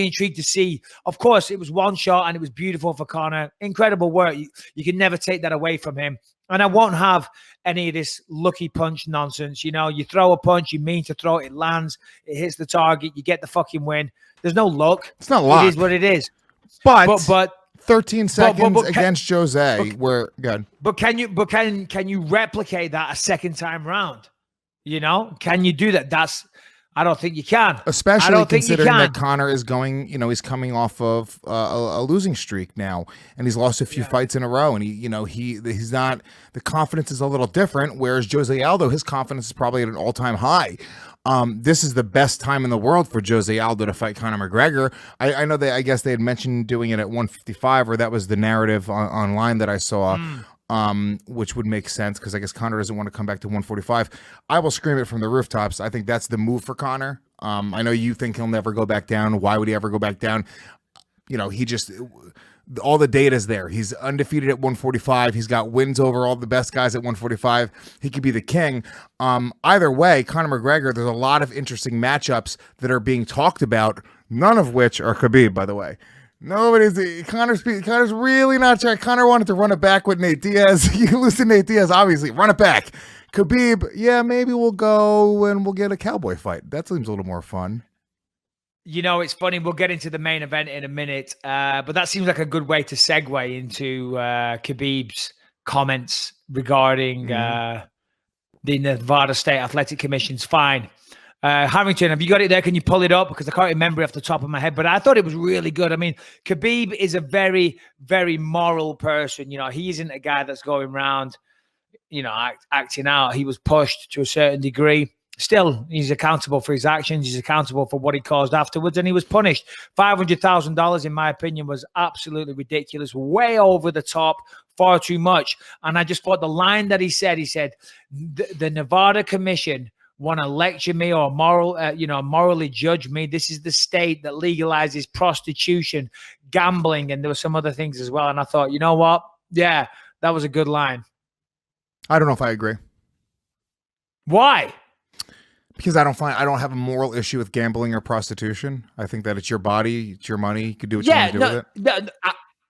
intrigued to see. Of course, it was 1 shot and it was beautiful for Conor. Incredible work. You can never take that away from him. And I won't have any of this lucky punch nonsense. You know, you throw a punch, you mean to throw it, it lands, it hits the target, you get the fucking win. There's no luck. It's not luck. It is what it is. But 13 seconds against Jose, we're good. But can you replicate that a second time round? You know, can you do that? I don't think you can. Especially considering that Conor is going, you know, he's coming off of a losing streak now, and he's lost a few fights in a row, and he's not, the confidence is a little different, whereas Jose Aldo, his confidence is probably at an all-time high. This is the best time in the world for Jose Aldo to fight Conor McGregor. I know I guess they had mentioned doing it at 155, or that was the narrative online that I saw. Which would make sense because I guess Conor doesn't want to come back to 145. I will scream it from the rooftops. I think that's the move for Conor. I know you think he'll never go back down. Why would he ever go back down? You know, all the data is there. He's undefeated at 145. He's got wins over all the best guys at 145. He could be the king. Either way, Conor McGregor, there's a lot of interesting matchups that are being talked about, none of which are Khabib, by the way. Conor's really not sure. Conor wanted to run it back with Nate Diaz. You lose to Nate Diaz, obviously. Run it back. Khabib, yeah, maybe we'll go and we'll get a cowboy fight. That seems a little more fun. You know, it's funny. We'll get into the main event in a minute, but that seems like a good way to segue into Khabib's comments regarding the Nevada State Athletic Commission's fine. Harrington, have you got it there? Can you pull it up? Because I can't remember it off the top of my head, but I thought it was really good. I mean, Khabib is a very, very moral person. You know, he isn't a guy that's going around, you know, acting out. He was pushed to a certain degree. Still, he's accountable for his actions. He's accountable for what he caused afterwards, and he was punished. $500,000, in my opinion, was absolutely ridiculous, way over the top, far too much. And I just thought the line that he said, the Nevada Commission want to lecture me or morally judge me. This is the state that legalizes prostitution, gambling, and there were some other things as well. And I thought, you know what? Yeah, that was a good line. I don't know if I agree. Why? Because I don't have a moral issue with gambling or prostitution. I think that it's your body, it's your money. You can do what you want to do with it.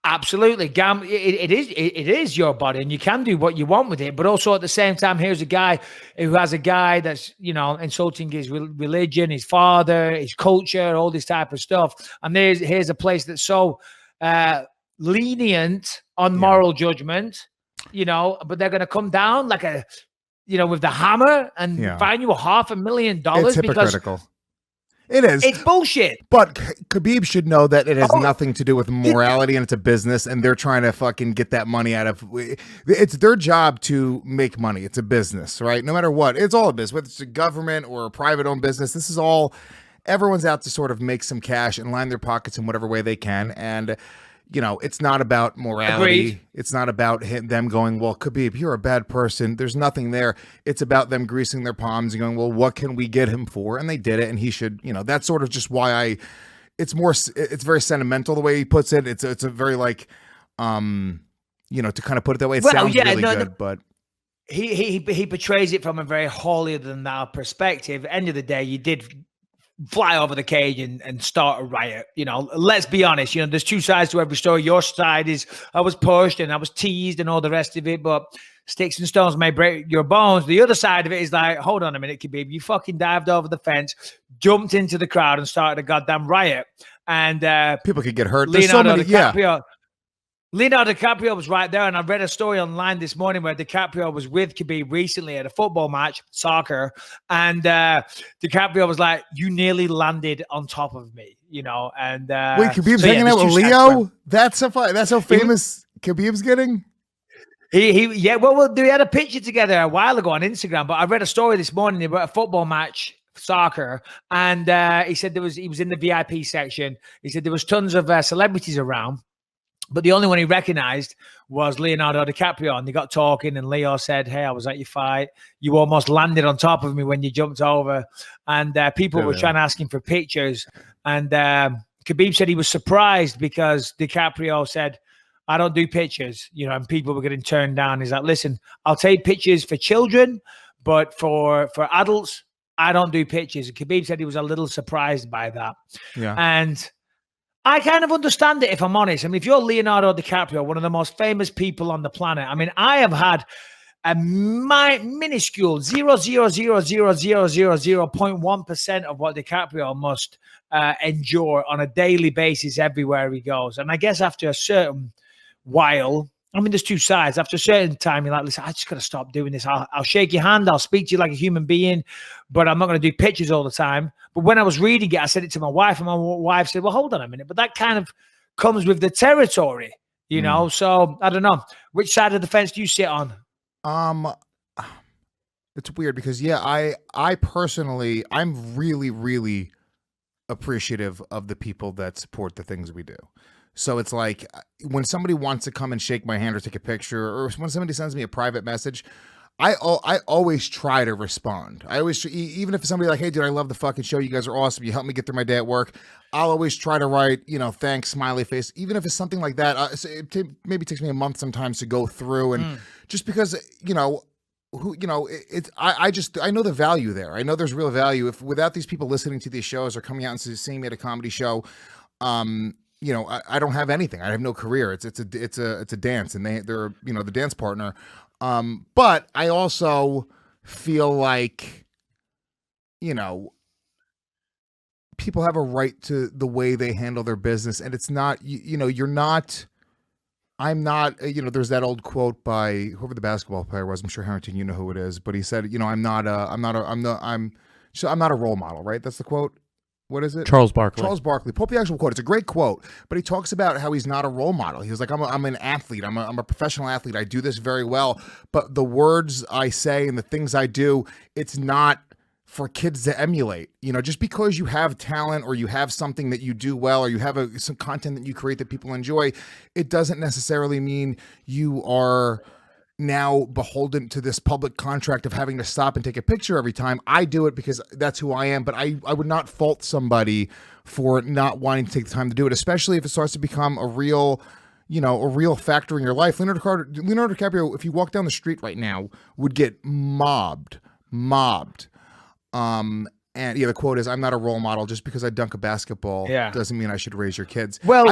Absolutely. It is your body, and you can do what you want with it. But also at the same time, here's a guy who has a guy that's, you know, insulting his religion, his father, his culture, all this type of stuff. And here's a place that's so lenient on moral judgment, you know, but they're going to come down like a, you know, with the hammer and fine you $500,000. It's hypocritical. It is. It's bullshit. But Khabib should know that it has nothing to do with morality, and it's a business, and they're trying to fucking get that money out of. It's their job to make money. It's a business, right? No matter what, it's all a business, whether it's a government or a private-owned business. This is all. Everyone's out to sort of make some cash and line their pockets in whatever way they can, and. You know, it's not about morality. Agreed. It's not about them going, well, Khabib, you're a bad person. There's nothing there. It's about them greasing their palms and going, well, what can we get him for? And they did it. And he should, you know, that's sort of just why it's very sentimental the way he puts it. It's a very like, you know, to kind of put it that way. It sounds really good, but. He portrays it from a very holier than thou perspective. End of the day, you did fly over the cage and start a riot. You know, let's be honest, you know, there's two sides to every story. Your side is I was pushed and I was teased and all the rest of it, but sticks and stones may break your bones. The other side of it is like, hold on a minute, Khabib, you fucking dived over the fence, jumped into the crowd and started a goddamn riot. And people could get hurt. Leonardo DiCaprio, Leonardo DiCaprio was right there, and I read a story online this morning where DiCaprio was with Khabib recently at a football match, soccer, and DiCaprio was like, "You nearly landed on top of me," you know. And wait, Khabib's hanging out with Leo? That's how famous Khabib's getting. Well, they had a picture together a while ago on Instagram, but I read a story this morning about a football match. Soccer, and he said he was in the VIP section. He said there was tons of celebrities around, but the only one he recognized was Leonardo DiCaprio. And they got talking, and Leo said, "Hey, I was at your fight. You almost landed on top of me when you jumped over." And people were trying to ask him for pictures. And Khabib said he was surprised because DiCaprio said, "I don't do pictures," you know, and people were getting turned down. He's like, "Listen, I'll take pictures for children, but for adults, I don't do pictures." And Khabib said he was a little surprised by that. Yeah. And I kind of understand it, if I'm honest. I mean, if you're Leonardo DiCaprio, one of the most famous people on the planet, I mean, I have had a minuscule 0.1% of what DiCaprio must endure on a daily basis everywhere he goes. And I guess after a certain while, I mean, there's two sides. After a certain time, you're like, listen, I just got to stop doing this. I'll shake your hand. I'll speak to you like a human being, but I'm not going to do pictures all the time. But when I was reading it, I said it to my wife, and my wife said, well, hold on a minute. But that kind of comes with the territory, you know? So I don't know. Which side of the fence do you sit on? It's weird because, I personally, I'm really, really appreciative of the people that support the things we do. So it's like when somebody wants to come and shake my hand or take a picture, or when somebody sends me a private message, I always try to respond. I always, even if somebody like, hey, dude, I love the fucking show. You guys are awesome. You helped me get through my day at work. I'll always try to write, thanks, smiley face. Even if it's something like that, maybe takes me a month sometimes to go through. And just because, I know the value there. I know there's real value. If without these people listening to these shows or coming out and seeing me at a comedy show, I don't have anything. I have no career. It's a dance, and they're the dance partner. But I also feel like, people have a right to the way they handle their business, and it's not, I'm not, there's that old quote by whoever the basketball player was. I'm sure Harrington, you know who it is, but he said, I'm So I'm not a role model, right? That's the quote. What is it? Charles Barkley. Charles Barkley. Pull up the actual quote. It's a great quote, but he talks about how he's not a role model. He was like, I'm an athlete. I'm a professional athlete. I do this very well, but the words I say and the things I do, it's not for kids to emulate. You know, just because you have talent or you have something that you do well or you have some content that you create that people enjoy, it doesn't necessarily mean you are now beholden to this public contract of having to stop and take a picture every time. I do it because that's who I am, but I would not fault somebody for not wanting to take the time to do it, especially if it starts to become a real factor in your life. Leonardo DiCaprio, if you walk down the street right now, would get mobbed. And yeah, the quote is, I'm not a role model. Just because I dunk a basketball doesn't mean I should raise your kids. Well,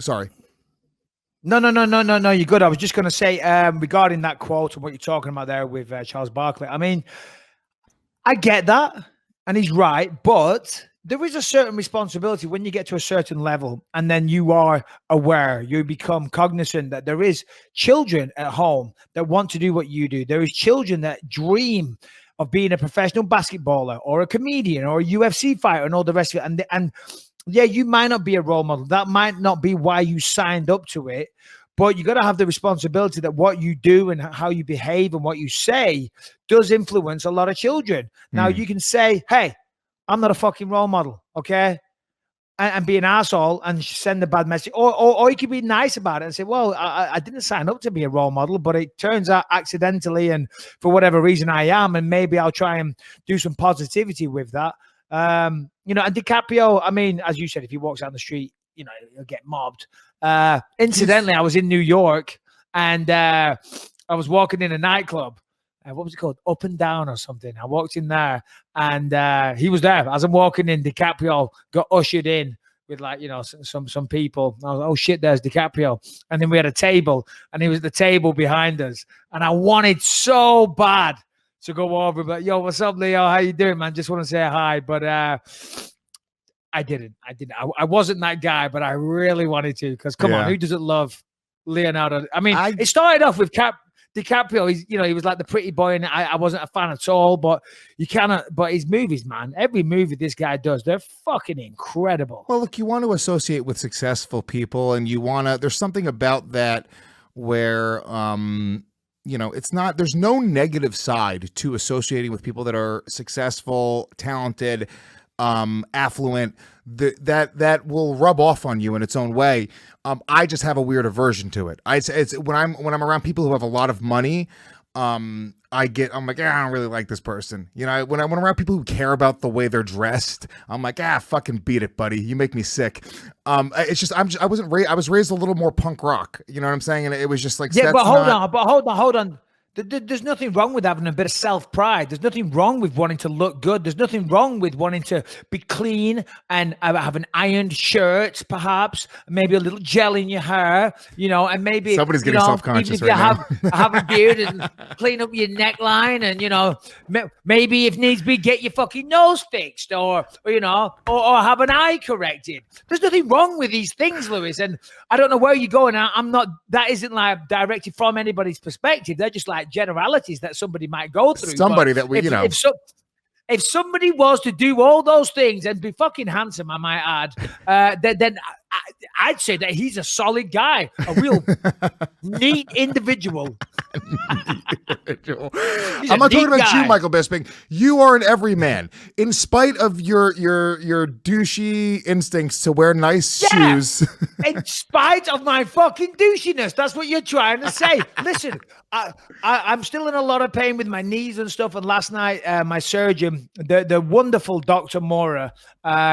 sorry. No, you're good. I was just going to say regarding that quote and what you're talking about there with Charles Barkley. I mean, I get that, and he's right, but there is a certain responsibility when you get to a certain level, and then you are aware, you become cognizant that there is children at home that want to do what you do. There is children that dream of being a professional basketballer or a comedian or a UFC fighter and all the rest of it. And yeah, you might not be a role model. That might not be why you signed up to it, but you got to have the responsibility that what you do and how you behave and what you say does influence a lot of children. Now, you can say, hey, I'm not a fucking role model, okay? And be an asshole and send a bad message. Or you can be nice about it and say, well, I didn't sign up to be a role model, but it turns out accidentally and for whatever reason I am, and maybe I'll try and do some positivity with that. And DiCaprio, I mean, as you said, if he walks down the street, he'll get mobbed. Incidentally, I was in New York and I was walking in a nightclub. What was it called? Up and Down or something. I walked in there and he was there. As I'm walking in, DiCaprio got ushered in with some people. I was like, oh shit, there's DiCaprio. And then we had a table and he was at the table behind us. And I wanted so bad to go over, but yo, what's up, Leo? How you doing, man? Just want to say hi. But I didn't. I wasn't that guy, but I really wanted to, because come on, who doesn't love Leonardo? I mean, it started off with DiCaprio. He was like the pretty boy, and I wasn't a fan at all. But but his movies, man, every movie this guy does, they're fucking incredible. Well, look, you want to associate with successful people, and there's something about that where, it's not, there's no negative side to associating with people that are successful, talented, affluent, that will rub off on you in its own way. I just have a weird aversion to it. It's when I'm around people who have a lot of money, I'm like, I don't really like this person. When I'm around people who care about the way they're dressed, I'm like, fucking beat it, buddy. You make me sick. It's just, I was raised a little more punk rock. You know what I'm saying? And it was just like, but hold on. There's nothing wrong with having a bit of self-pride. There's nothing wrong with wanting to look good. There's nothing wrong with wanting to be clean and have an ironed shirt, perhaps, maybe a little gel in your hair, and maybe somebody's getting self-conscious right now. have a beard and clean up your neckline, and maybe if needs be, get your fucking nose fixed, or have an eye corrected. There's nothing wrong with these things, Lewis. And I don't know where you're going. That isn't like directed from anybody's perspective. They're just like generalities that somebody might go through. Somebody that we, if somebody was to do all those things and be fucking handsome, I might add, then I'd say that he's a solid guy, a real neat individual. I'm not talking about you, Michael Bisping. You are an everyman. In spite of your douchey instincts to wear nice shoes. In spite of my fucking douchiness. That's what you're trying to say. Listen, I'm still in a lot of pain with my knees and stuff. And last night, my surgeon, the wonderful Dr. Mora,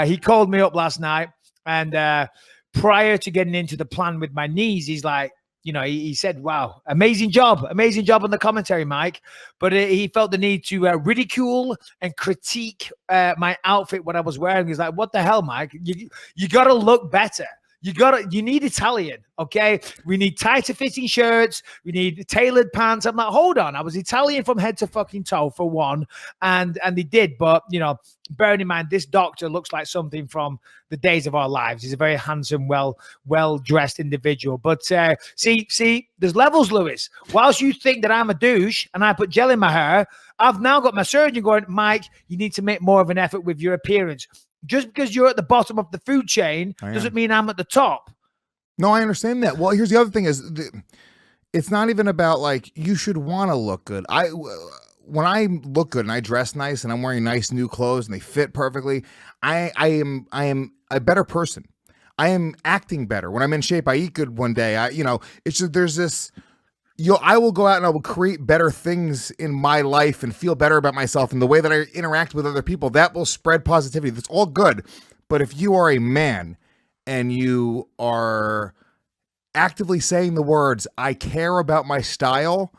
he called me up last night. And prior to getting into the plan with my knees, he's like, he said, wow, amazing job on the commentary, Mike. But he felt the need to ridicule and critique my outfit, what I was wearing. He's like, what the hell, Mike? You got to look better. You need Italian, okay? We need tighter fitting shirts. We need tailored pants. I'm like, hold on. I was Italian from head to fucking toe for one. And they did. But, bearing in mind, this doctor looks like something from the days of our lives. He's a very handsome, well-dressed individual. But see, there's levels, Lewis. Whilst you think that I'm a douche and I put gel in my hair, I've now got my surgeon going, Mike, you need to make more of an effort with your appearance. Just because you're at the bottom of the food chain doesn't mean I'm at the top. No, I understand that. Well, here's the other thing is it's not even about like you should want to look good. When I look good and I dress nice and I'm wearing nice new clothes and they fit perfectly, I am a better person. I am acting better. When I'm in shape, I eat good one day. It's just there's this I will go out and I will create better things in my life and feel better about myself and the way that I interact with other people. That will spread positivity. That's all good. But if you are a man and you are actively saying the words, I care about my style,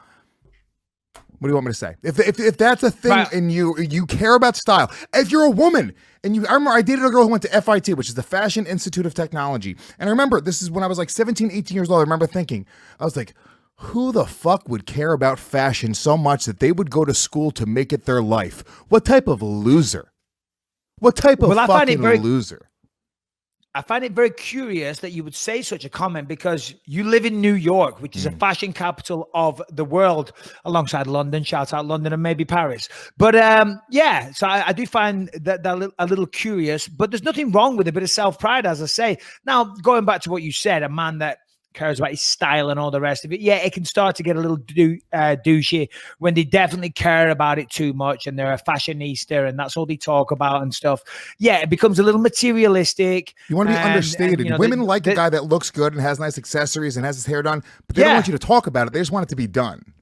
what do you want me to say? If that's a thing right. And you care about style, if you're a woman and I remember I dated a girl who went to FIT, which is the Fashion Institute of Technology. And I remember this is when I was like 17, 18 years old. I remember thinking, I was like, who the fuck would care about fashion so much that they would go to school to make it their life? What type of loser? What type of fucking loser? I find it very curious that you would say such a comment because you live in New York, which is a fashion capital of the world, alongside London. Shout out London and maybe Paris. But so I do find that a little curious, but there's nothing wrong with a bit of self-pride, as I say. Now, going back to what you said, a man that cares about his style and all the rest of it. Yeah, it can start to get a little douchey when they definitely care about it too much and they're a fashionista and that's all they talk about and stuff. Yeah, it becomes a little materialistic. You want to be understated. Women like a guy that looks good and has nice accessories and has his hair done, but they don't want you to talk about it. They just want it to be done.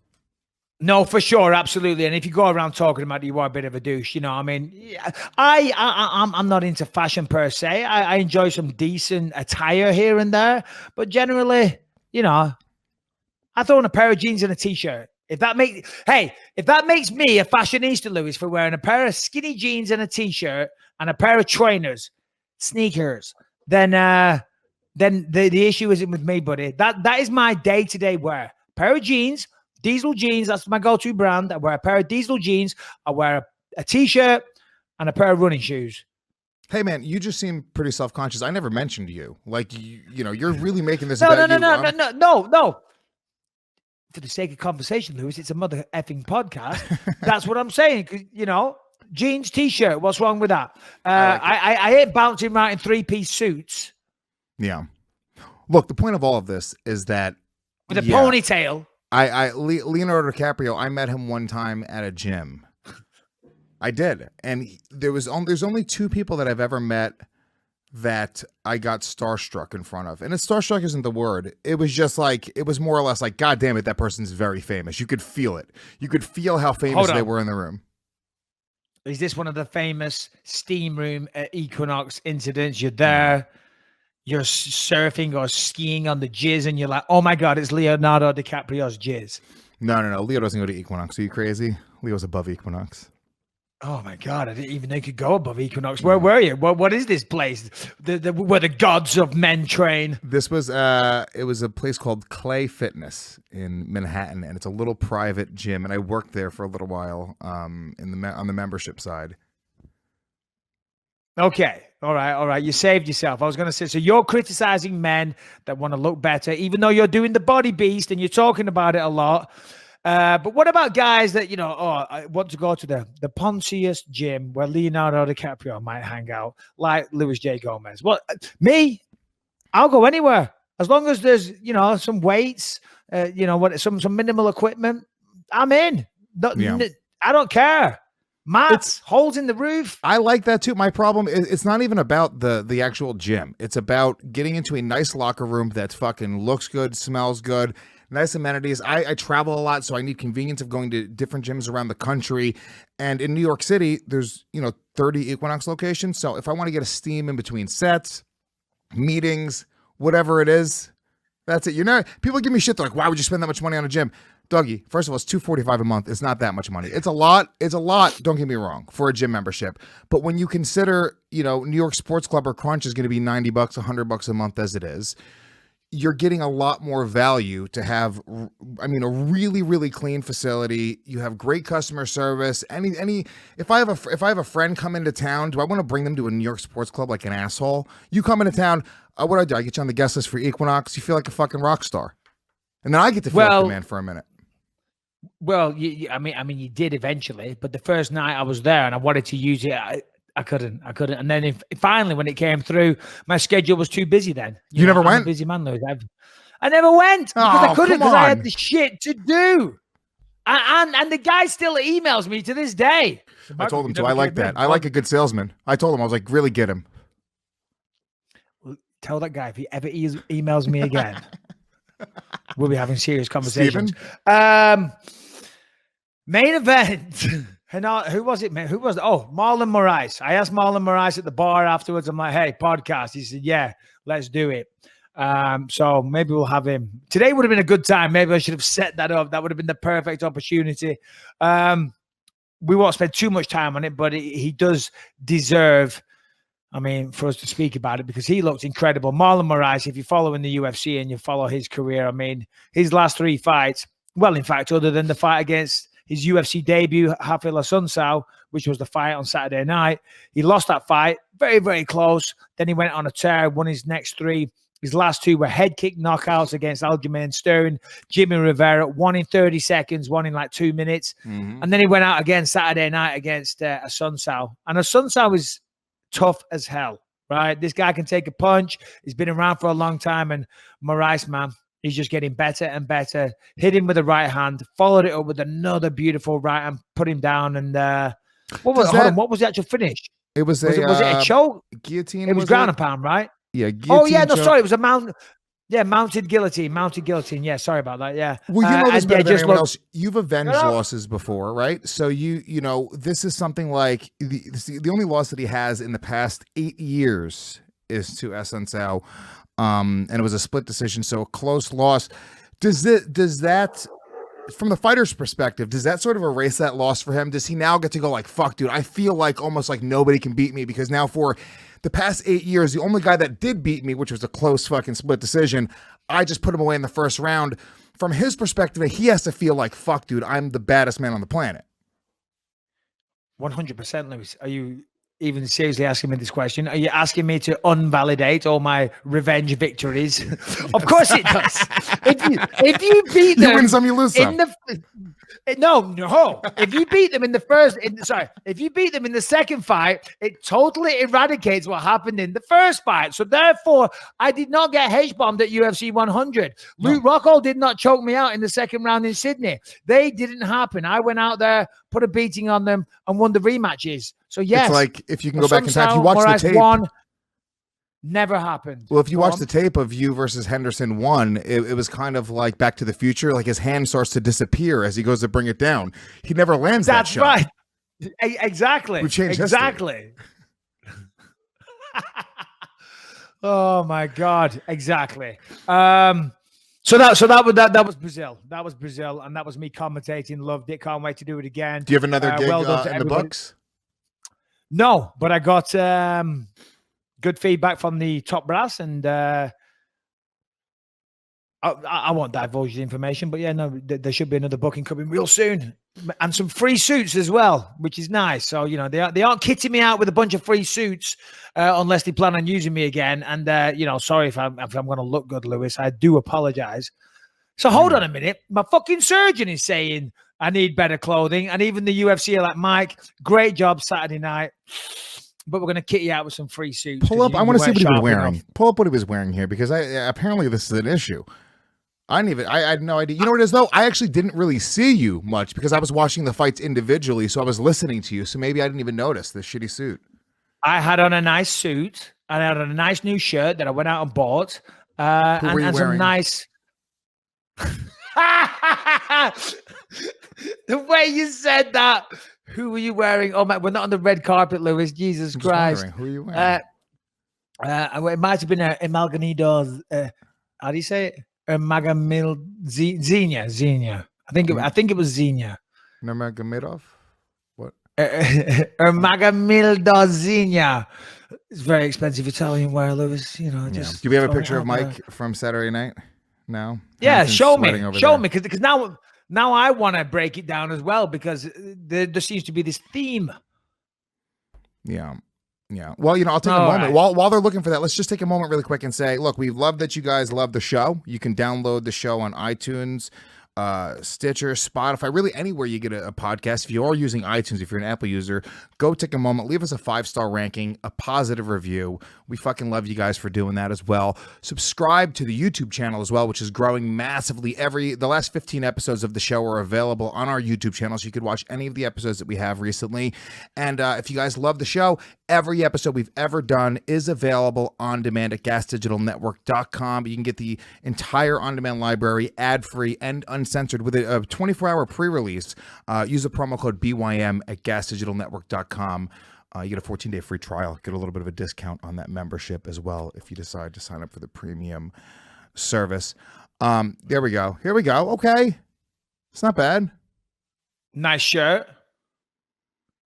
No, for sure, absolutely. And if you go around talking about it, you are a bit of a douche. I mean, I'm not into fashion per se. I enjoy some decent attire here and there, but generally, I throw on a pair of jeans and a t-shirt. If that makes me a fashionista, Lewis, for wearing a pair of skinny jeans and a t-shirt and a pair of trainers, sneakers, then the issue isn't with me, buddy. That is my day-to-day wear. Pair of jeans. Diesel jeans, that's my go-to brand. I wear a pair of diesel jeans. I wear a t-shirt and a pair of running shoes. Hey, man, you just seem pretty self-conscious. I never mentioned you. Like, you're really making this about you. No. For the sake of conversation, Lewis, it's a mother effing podcast. That's what I'm saying. Jeans, t-shirt, what's wrong with that? I ain't bouncing around in three-piece suits. Yeah. Look, the point of all of this is that with a ponytail. Leonardo Dicaprio, I met him one time at a gym. I did. And there's only two people that I've ever met that I got starstruck in front of. And starstruck isn't the word. It was just like, it was more or less like, God damn it, that person's very famous. You could feel it. You could feel how famous they were in the room. Is this one of the famous steam room at Equinox incidents? You're there. You're surfing or skiing on the jizz and you're like, oh my God, it's Leonardo DiCaprio's jizz. No. Leo doesn't go to Equinox. Are you crazy? Leo's above Equinox. Oh my God, I didn't even know you could go above Equinox. Where were you? What is this place? Where the gods of men train? This was, it was a place called Clay Fitness in Manhattan, and it's a little private gym, and I worked there for a little while on the membership side. Okay. All right. You saved yourself. I was going to say, so you're criticizing men that want to look better, even though you're doing the body beast and you're talking about it a lot. But what about guys that, I want to go to the Pontius gym where Leonardo DiCaprio might hang out, like Luis J. Gomez? Well, me, I'll go anywhere. As long as there's, some weights, some minimal equipment, I'm in. I don't care. Mats, holes in the roof. I like that too. My problem is it's not even about the actual gym. It's about getting into a nice locker room that fucking looks good, smells good, nice amenities. I travel a lot, so I need convenience of going to different gyms around the country. And in New York City, there's 30 Equinox locations. So if I want to get a steam in between sets, meetings, whatever it is, that's it. People give me shit. They're like, why would you spend that much money on a gym? Dougie, first of all, it's $245 a month. It's not that much money. It's a lot. It's a lot. Don't get me wrong, for a gym membership. But when you consider, New York Sports Club or Crunch is going to be $90, $100 a month as it is, you're getting a lot more value to have. A really, really clean facility. You have great customer service. If I have a friend come into town, do I want to bring them to a New York Sports Club like an asshole? You come into town, what do? I get you on the guest list for Equinox. You feel like a fucking rock star, and then I get to feel like the man for a minute. Well, you did eventually, but the first night I was there and I wanted to use it, I couldn't. And then finally, when it came through, my schedule was too busy. Then you never went. I'm a busy man, Lewis. I never went because I couldn't because I had the shit to do. And the guy still emails me to this day. I told him to. I like that. I like a good salesman. I told him I was like, really get him. Tell that guy if he ever emails me again. We'll be having serious conversations. Main event. Who was it, man? Who was it? Oh, Marlon Moreas. I asked Marlon Moreas at the bar afterwards. I'm like, hey, podcast. He said, yeah, let's do it. So maybe we'll have him. Today would have been a good time. Maybe I should have set that up. That would have been the perfect opportunity. We won't spend too much time on it, but he does deserve, for us to speak about it because he looked incredible. Marlon Moreas, if you're following the UFC and you follow his career, his last 3 fights, well, in fact, other than the fight against his UFC debut, Rafael Assunção, which was the fight on Saturday night, he lost that fight, very, very close. Then he went on a tear, won his next 3. His last 2 were head kick knockouts against Aljamain Sterling, Jimmy Rivera, 1 in 30 seconds, 1 in like 2 minutes. Mm-hmm. And then he went out again Saturday night against Assunção. And Assunção is tough as hell, right? This guy can take a punch. He's been around for a long time. And Moreas, man, he's just getting better and better. Hit him with the right hand, followed it up with another beautiful right hand, put him down. And what was the actual finish? It was it a choke? Guillotine? It was ground and pound, right? Yeah. Sorry. It was a mounted guillotine. Yeah, sorry about that. Yeah. Well, you know this better than anyone else. You've avenged losses before, right? So this is something like the only loss that he has in the past 8 years is to Assunção, and it was a split decision, so a close loss. Does that, from the fighter's perspective, does that sort of erase that loss for him? Does he now get to go like, fuck, dude, I feel like almost like nobody can beat me because now for the past 8 years, the only guy that did beat me, which was a close fucking split decision, I just put him away in the first round. From his perspective, he has to feel like, fuck, dude, I'm the baddest man on the planet. 100%, Lewis. Are you even seriously asking me this question? Are you asking me to invalidate all my revenge victories? Of course it does. If you beat them, you win some, you lose some. No. If you beat them if you beat them in the second fight, it totally eradicates what happened in the first fight. So therefore, I did not get H-bombed at UFC 100. No. Luke Rockhold did not choke me out in the second round in Sydney. They didn't happen. I went out there, put a beating on them, and won the rematches. So yes, it's like if you can go back in time, if you watch the tape. Never happened. Well, if you watch the tape of you versus Henderson 1, it was kind of like Back to the Future. Like his hand starts to disappear as he goes to bring it down. He never lands that shot. That's right. Exactly. We've changed history. Oh my God. Exactly. So that was Brazil. That was Brazil, and that was me commentating. Loved it. Can't wait to do it again. Do you have another gig in the books? No, but I got good feedback from the top brass, and I won't divulge the information, but yeah, no, there should be another booking coming real soon, and some free suits as well, which is nice. So they aren't kitting me out with a bunch of free suits unless they plan on using me again. And sorry if I'm going to look good, Lewis. I do apologize. So hold on a minute. My fucking surgeon is saying I need better clothing, and even the UFC are like, Mike, great job Saturday night, but we're going to kit you out with some free suits. Pull up. I want to see what he was wearing. Enough. Pull up what he was wearing here, because apparently this is an issue. I had no idea. You know what it is, though? I actually didn't really see you much because I was watching the fights individually, so I was listening to you. So maybe I didn't even notice this shitty suit. I had on a nice suit, and I had on a nice new shirt that I went out and bought. And some nice... The way you said that... Who were you wearing? Oh, man, we're not on the red carpet, Lewis. Jesus Christ. Who are you wearing? It might have been a Malganido. How do you say it? Xenia. I think it was Xenia. Nurmagomedov? What? Ermagomedov Xenia. It's very expensive Italian wear, Lewis. You know, just Do we have a throwing it picture of out Mike there. from Saturday night? No. Yeah, Hansen's show me, sweating over there. because now I want to break it down as well, because there seems to be this theme. Yeah. Yeah. Well, you know, I'll take a All moment. right. While they're looking for that, let's just take a moment really quick and say, look, we love that you guys love the show. You can download the show on iTunes, Stitcher, Spotify, really anywhere you get a podcast. If you are using iTunes, if you're an Apple user, go take a moment, leave us a 5-star ranking, a positive review. We fucking love you guys for doing that as well. Subscribe to the YouTube channel as well, which is growing massively. The last 15 episodes of the show are available on our YouTube channel, so you could watch any of the episodes that we have recently. And if you guys love the show, every episode we've ever done is available on demand at gasdigitalnetwork.com. You can get the entire on-demand library ad-free and uncensored with a 24-hour pre-release. Use the promo code BYM at gasdigitalnetwork.com. You get a 14-day free trial. Get a little bit of a discount on that membership as well if you decide to sign up for the premium service. There we go. Here we go. Okay. It's not bad. Nice shirt.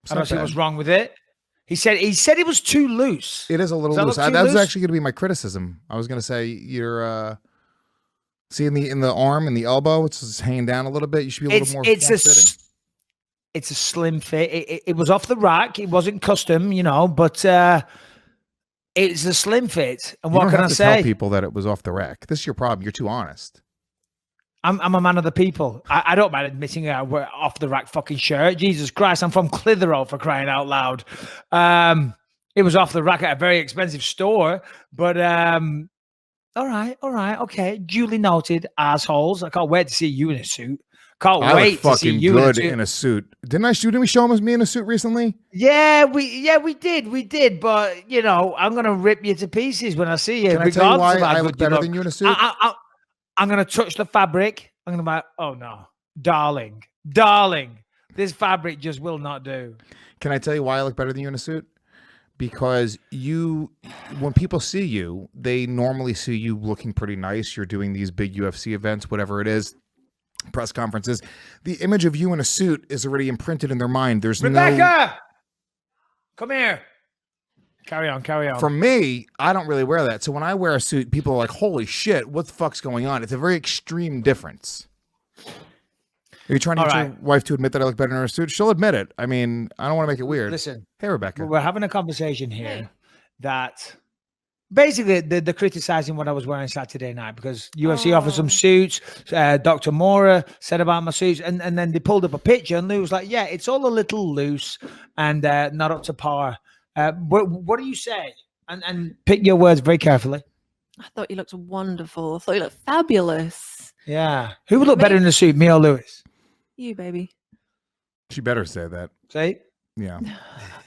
It's I not don't see bad. what's wrong with it. He said it was too loose. It is a little Does that loose. look too That was loose? actually going to be my criticism. I was going to say you're see in the arm and the elbow, it's just hanging down a little bit. You should be a little more form-fitting. It's a slim fit. It was off the rack. It wasn't custom, you know, but it's a slim fit. And You what don't can have I to say? tell people that it was off the rack. This is your problem. You're too honest. I'm a man of the people. I don't mind admitting I wear off the rack fucking shirt. Jesus Christ, I'm from Clitheroe, for crying out loud. It was off the rack at a very expensive store, but all right, okay. Duly noted, assholes. I can't wait to see you in a suit. Can't I wait look to see fucking you good in a suit. Didn't we show me in a suit recently? Yeah, we did. But you know, I'm gonna rip you to pieces when I see you. Can I tell you why regardless of how I good look better than you in a suit? I'm gonna touch the fabric. I'm gonna be like, oh no, darling, this fabric just will not do. Can I tell you why I look better than you in a suit? Because when people see you, they normally see you looking pretty nice. You're doing these big UFC events, whatever it is, press conferences. The image of you in a suit is already imprinted in their mind. There's Rebecca, come here. Carry on. For me, I don't really wear that. So when I wear a suit, people are like, holy shit, what the fuck's going on? It's a very extreme difference. Are you trying to get your wife to admit that I look better in her suit? She'll admit it. I mean, I don't want to make it weird. Listen. Hey, Rebecca. We're having a conversation here that basically they're criticizing what I was wearing Saturday night because UFC offered some suits. Dr. Mora said about my suits, and then they pulled up a picture, and Lou was like, yeah, it's all a little loose and not up to par. What do you say? And pick your words very carefully. I thought you looked wonderful. I thought you looked fabulous. Yeah. Who would look better in a suit, me or Lewis? You, baby. She better say that. See? Yeah.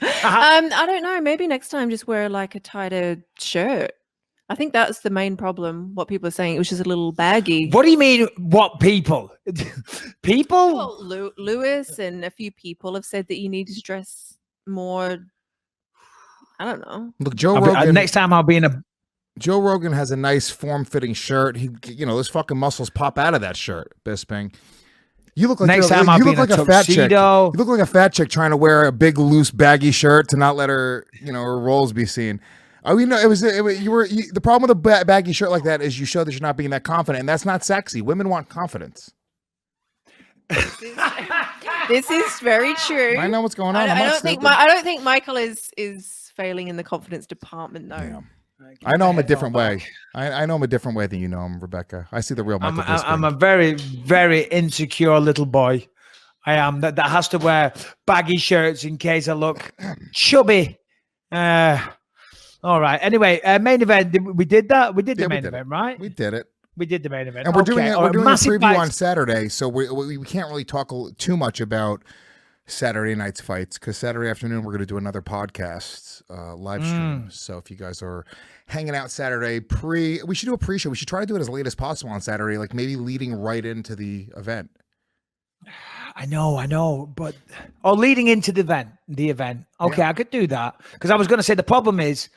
I don't know. Maybe next time just wear like a tighter shirt. I think that's the main problem. What people are saying, it was just a little baggy. What do you mean? What people? People? Well, Lewis and a few people have said that you need to dress more. I don't know. Look, Joe Rogan. Next time I'll be in a. Joe Rogan has a nice form-fitting shirt. Those fucking muscles pop out of that shirt, Bisping. You look like Next time I'll be in a fat chick. tuxedo. You look like a fat chick trying to wear a big, loose, baggy shirt to not let her, her rolls be seen. Oh, the problem with a baggy shirt like that is you show that you're not being that confident, and that's not sexy. Women want confidence. This is very true. I know what's going on. I don't think Michael is failing in the confidence department, though. Yeah. I know him a different way. I know him a different way than you know him, Rebecca. I see the real Michael Bisping. I'm a very, very insecure little boy. I am that has to wear baggy shirts in case I look chubby. All right. Anyway, main event. We did that. We did the main event, right? We did it. We did the main event, and we're doing it. We're doing a preview fights on Saturday, so we can't really talk too much about Saturday night's fights because Saturday afternoon we're going to do another podcast live stream. So if you guys are hanging out Saturday we should do a pre-show. We should try to do it as late as possible on Saturday, like maybe leading right into the event. I know, but leading into the event. Okay, yeah. I could do that because I was going to say the problem is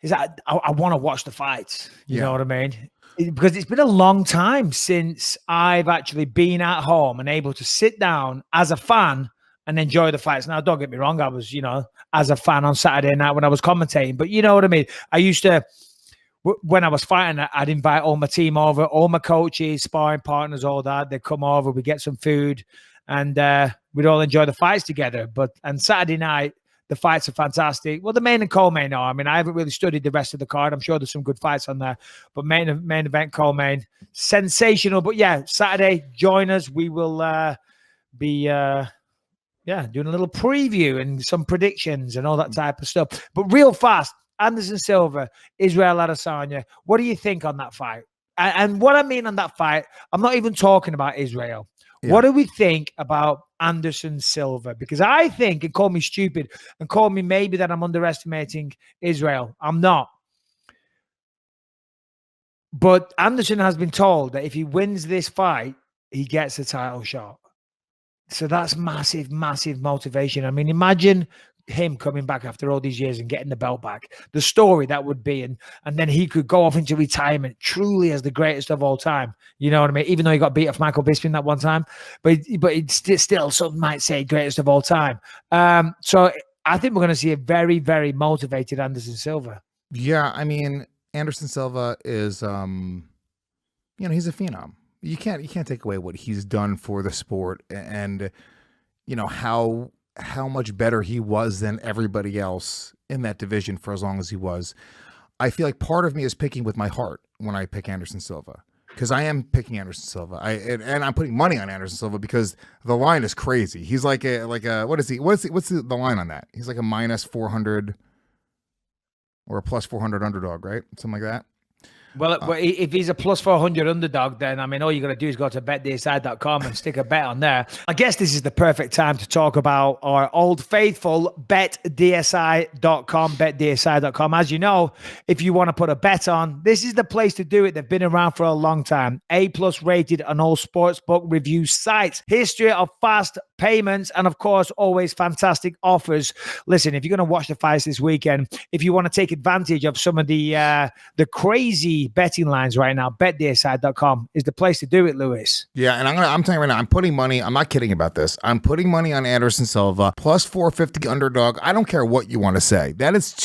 that I want to watch the fights. You know what I mean? because it's been a long time since I've actually been at home and able to sit down as a fan and enjoy the fights. Now, don't get me wrong, I was, as a fan on Saturday night when I was commentating, but you know what I mean? I used to, when I was fighting, I'd invite all my team over, all my coaches, sparring partners, all that. They'd come over, we'd get some food, and we'd all enjoy the fights together. And Saturday night, the fights are fantastic. Well, the main and co-main are. I mean, I haven't really studied the rest of the card. I'm sure there's some good fights on there. But main event, co-main, sensational. But yeah, Saturday, join us. We will be doing a little preview and some predictions and all that type of stuff. But real fast, Anderson Silva, Israel Adesanya. What do you think on that fight? And what I mean on that fight, I'm not even talking about Israel. Yeah. What do we think about Anderson Silva? Because I think, and call me stupid, and call me maybe that I'm underestimating Israel. I'm not. But Anderson has been told that if he wins this fight, he gets a title shot. So that's massive, massive motivation. I mean, imagine him coming back after all these years and getting the belt back. The story that would be, and then he could go off into retirement truly as the greatest of all time. You know what I mean? Even though he got beat off Michael Bisping that one time, but it's still some might say greatest of all time. So I think we're going to see a very, very motivated Anderson Silva. Yeah, I mean, Anderson Silva is, he's a phenom. You can't take away what he's done for the sport, and how much better he was than everybody else in that division for as long as he was. I feel like part of me is picking with my heart when I pick Anderson Silva, because I am picking Anderson Silva. And I'm putting money on Anderson Silva because the line is crazy. He's like a what is he? What's the line on that? He's like a minus 400 or a plus 400 underdog, right? Something like that. Well, if he's a plus 400 underdog, then, I mean, all you got to do is go to betdsi.com and stick a bet on there. I guess this is the perfect time to talk about our old faithful betdsi.com, betdsi.com. As you know, if you want to put a bet on, this is the place to do it. They've been around for a long time. A+ rated on all sportsbook review sites. History of fast payments, and of course, always fantastic offers. Listen, if you're going to watch the fights this weekend, if you want to take advantage of some of the crazy betting lines right now, betdsi.com is the place to do it, Lewis. Yeah, and I'm telling you right now, I'm putting money, I'm not kidding about this. I'm putting money on Anderson Silva, plus 450 underdog. I don't care what you want to say. That is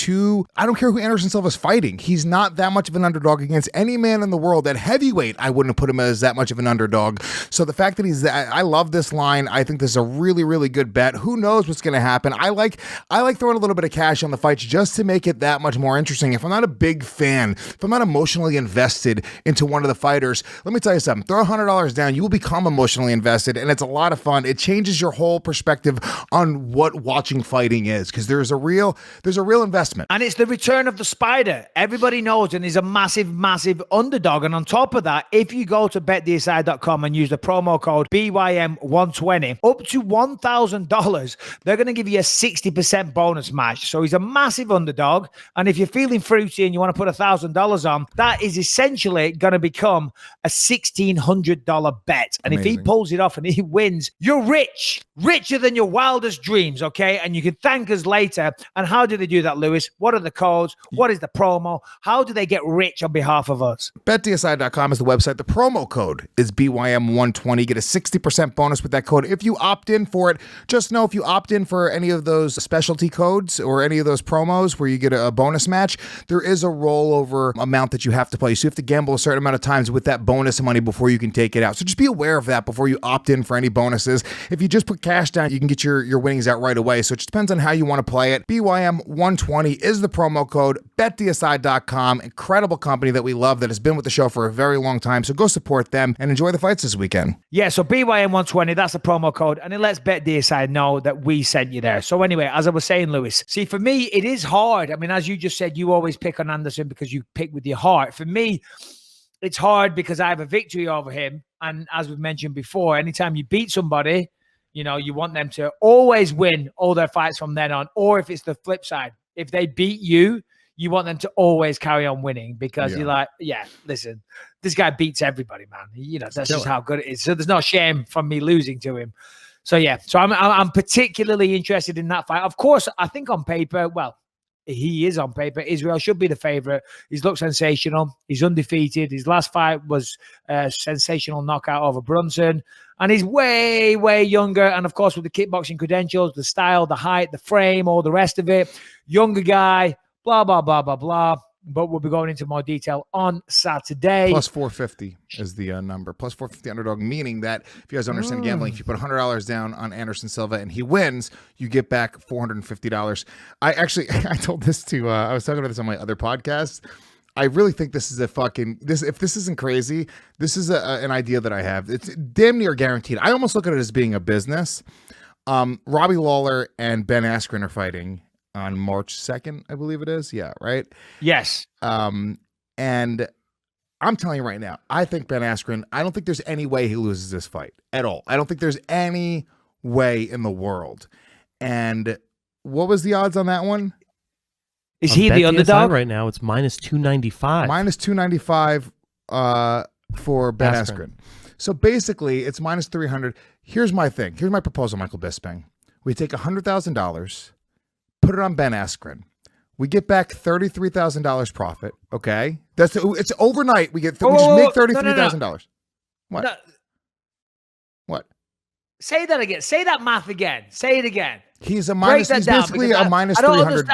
I don't care who Anderson Silva's fighting. He's not that much of an underdog against any man in the world. At heavyweight, I wouldn't have put him as that much of an underdog. So the fact that I love this line. I think this is a really, really good bet. Who knows what's going to happen? I like throwing a little bit of cash on the fights just to make it that much more interesting. If I'm not a big fan, if I'm not emotionally invested into one of the fighters, let me tell you something. Throw $100 down, you will become emotionally invested, and it's a lot of fun. It changes your whole perspective on what watching fighting is, because there's a real investment. And it's the return of the Spider. Everybody knows, and he's a massive, massive underdog. And on top of that, if you go to betdsi.com and use the promo code BYM120, up to $1,000, they're going to give you a 60% bonus match. So he's a massive underdog. And if you're feeling fruity and you want to put $1,000 on, that is essentially going to become a $1,600 bet. And Amazing. If he pulls it off and he wins, you're richer than your wildest dreams, okay? And you can thank us later. And how do they do that, Lewis? What are the codes? What is the promo? How do they get rich on behalf of us? BetDSI.com is the website. The promo code is BYM120. Get a 60% bonus with that code if you opt in for it. Just know if you opt in for any of those specialty codes or any of those promos where you get a bonus match, there is a rollover amount that you have to play. So you have to gamble a certain amount of times with that bonus money before you can take it out. So just be aware of that before you opt in for any bonuses. If you just put cash down, you can get your winnings out right away. So it just depends on how you want to play it. BYM120 is the promo code. BetDSI.com, incredible company that we love that has been with the show for a very long time. So go support them and enjoy the fights this weekend. Yeah, so BYM120, that's the promo code, and it lets BetDSI know that we sent you there. So anyway, as I was saying, Lewis, see, for me, it is hard. I mean, as you just said, you always pick on Anderson because you pick with your heart. For me, it's hard because I have a victory over him. And as we've mentioned before, anytime you beat somebody, you want them to always win all their fights from then on. Or if it's the flip side, if they beat you, you want them to always carry on winning because you're like, yeah, listen, this guy beats everybody, man. That's just how good it is. So there's no shame from me losing to him. So yeah, so I'm particularly interested in that fight. Of course, I think on paper, well, he is on paper. Israel should be the favorite. He's looked sensational. He's undefeated. His last fight was a sensational knockout over Brunson. And he's way, way younger. And of course, with the kickboxing credentials, the style, the height, the frame, all the rest of it, younger guy, blah, blah, blah, blah, blah. But we'll be going into more detail on Saturday. Plus 450 is the number. Plus 450 underdog, meaning that if you guys don't understand gambling, if you put $100 down on Anderson Silva and he wins, you get back $450. I told this to, I was talking about this on my other podcast. I really think this is if this isn't crazy, this is an idea that I have. It's damn near guaranteed. I almost look at it as being a business. Robbie Lawler and Ben Askren are fighting on March 2nd, I believe it is. Yeah, right? Yes. And I'm telling you right now, I think Ben Askren, I don't think there's any way he loses this fight at all. I don't think there's any way in the world. And what was the odds on that one? Is he the underdog? Right now, it's minus 295. Minus 295 for Ben Askren. So basically, it's minus 300. Here's my thing. Here's my proposal, Michael Bisping. We take $100,000, put it on Ben Askren. We get back $33,000 profit. Okay, it's overnight. We get we just make $33,000. What? No. What? Say that again. Say that math again. Say it again. He's a minus. He's basically a minus 300.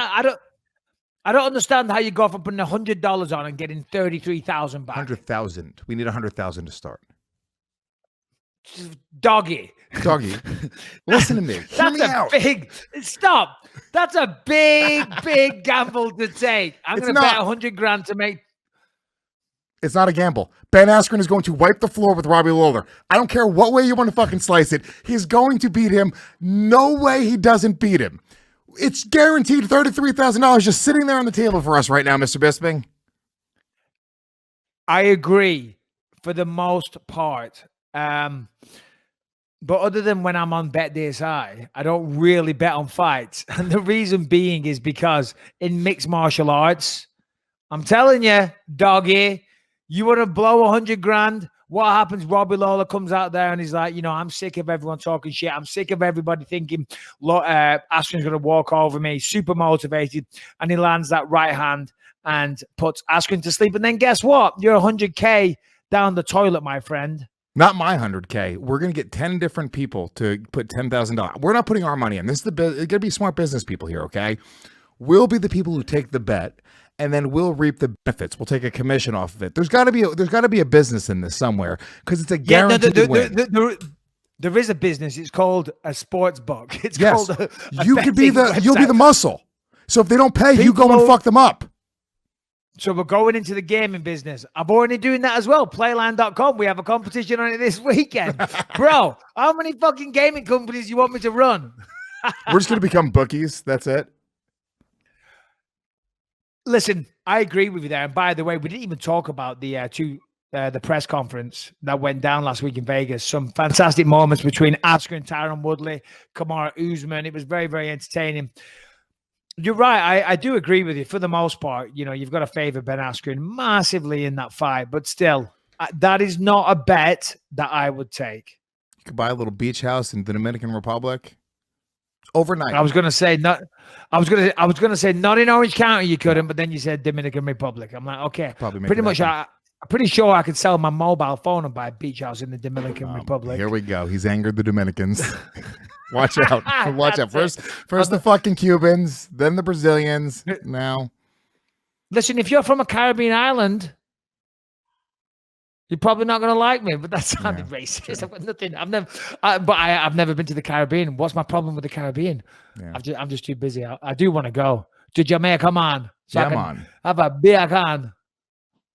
I don't understand how you go from putting $100 on and getting 33,000 back. 100,000. We need 100,000 to start. Doggy. Listen to me. Hear me out. Stop. That's a big gamble to take. I'm going to bet 100 grand to make. It's not a gamble. Ben Askren is going to wipe the floor with Robbie Lawler. I don't care what way you want to fucking slice it. He's going to beat him. No way he doesn't beat him. It's guaranteed $33,000 just sitting there on the table for us right now, Mr. Bisping. I agree for the most part. But other than when I'm on BetDSI, I don't really bet on fights. And the reason being is because in mixed martial arts, I'm telling you, doggy, you want to blow 100 grand. What happens? Robbie Lawler comes out there and he's like, I'm sick of everyone talking shit. I'm sick of everybody thinking Askren's going to walk over me. Super motivated. And he lands that right hand and puts Askren to sleep. And then guess what? You're 100K down the toilet, my friend. Not my 100K. We're going to get 10 different people to put $10,000. We're not putting our money in. This is it's going to be smart business people here, okay? We'll be the people who take the bet. And then we'll reap the benefits. We'll take a commission off of it. There's got to be a business in this somewhere because it's a guaranteed win. There is a business. It's called a sports book. It's yes. called you'll be the muscle. So if they don't pay, you go and fuck them up. So we're going into the gaming business. I'm already doing that as well. Playline.com. We have a competition on it this weekend. Bro, how many fucking gaming companies do you want me to run? We're just going to become bookies. That's it. Listen, I agree with you there. And by the way, we didn't even talk about the press conference that went down last week in Vegas. Some fantastic moments between Askren, Tyron Woodley, Kamaru Usman. It was very, very entertaining. You're right. I do agree with you. For the most part, you've got to favor Ben Askren massively in that fight. But still, that is not a bet that I would take. You could buy a little beach house in the Dominican Republic. Overnight. I was gonna say not in Orange County you couldn't, but then you said Dominican Republic. I'm like, okay, pretty much. I'm pretty sure I could sell my mobile phone and buy a beach house in the Dominican Republic. Here we go. He's angered the Dominicans. Watch out! Watch out! First the fucking Cubans, then the Brazilians. Now, listen, if you're from a Caribbean island, you're probably not going to like me, but that sounded racist. I've got nothing. I've never been to the Caribbean. What's my problem with the Caribbean? Yeah. I'm just too busy. I do want to go to Jamaica. Come on, so I can have a beer can.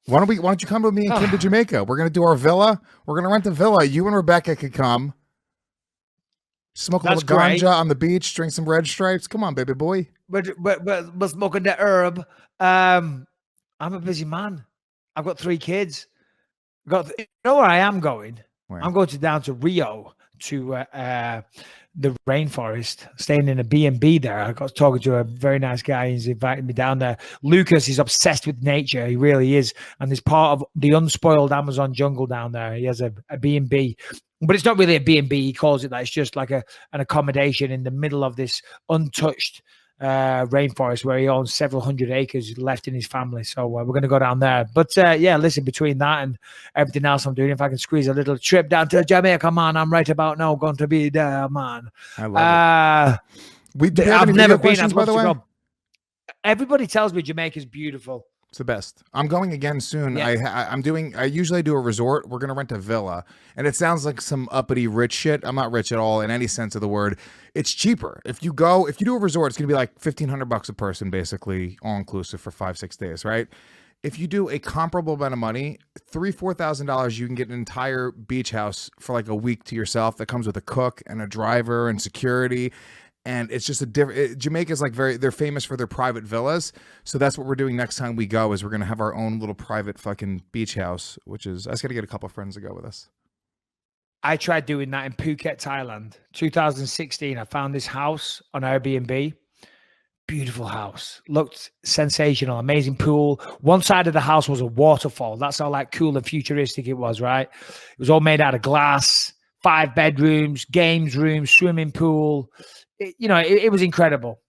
Why don't you come with me and Kim to Jamaica? We're gonna do our villa. We're gonna rent a villa. You and Rebecca could come. Smoke a little ganja on the beach. Drink some Red Stripes. Come on, baby boy. But smoking the herb. I'm a busy man. I've got 3 kids. You know where I am going? Where? I'm going down to Rio to the rainforest, staying in a B&B there. I got talking to a very nice guy. He's invited me down there. Lucas is obsessed with nature. He really is. And he's part of the unspoiled Amazon jungle down there. He has a B&B. But it's not really a B&B. He calls it that. It's just like an accommodation in the middle of this untouched rainforest where he owns several hundred acres left in his family. So we're going to go down there. But yeah, listen, between that and everything else I'm doing, if I can squeeze a little trip down to Jamaica, man, I'm right about now going to be there, man. I love it. I've never been. Questions, by the way? Everybody tells me Jamaica's beautiful. It's the best. I'm going again soon. Yeah. I usually do a resort. We're going to rent a villa. And it sounds like some uppity rich shit. I'm not rich at all in any sense of the word. It's cheaper. If you do a resort, it's going to be like $1,500 a person, basically all inclusive for 5-6 days, right? If you do a comparable amount of money, $3,000-$4,000, you can get an entire beach house for like a week to yourself that comes with a cook and a driver and security. And it's just a different. Jamaica's like they're famous for their private villas. So that's what we're doing next time we go. Is we're gonna have our own little private fucking beach house. Which is I just gotta get a couple of friends to go with us. I tried doing that in Phuket, Thailand, 2016. I found this house on Airbnb. Beautiful house, looked sensational, amazing pool. One side of the house was a waterfall. That's how like cool and futuristic it was. Right, it was all made out of glass. 5 bedrooms, games rooms, swimming pool. It was incredible.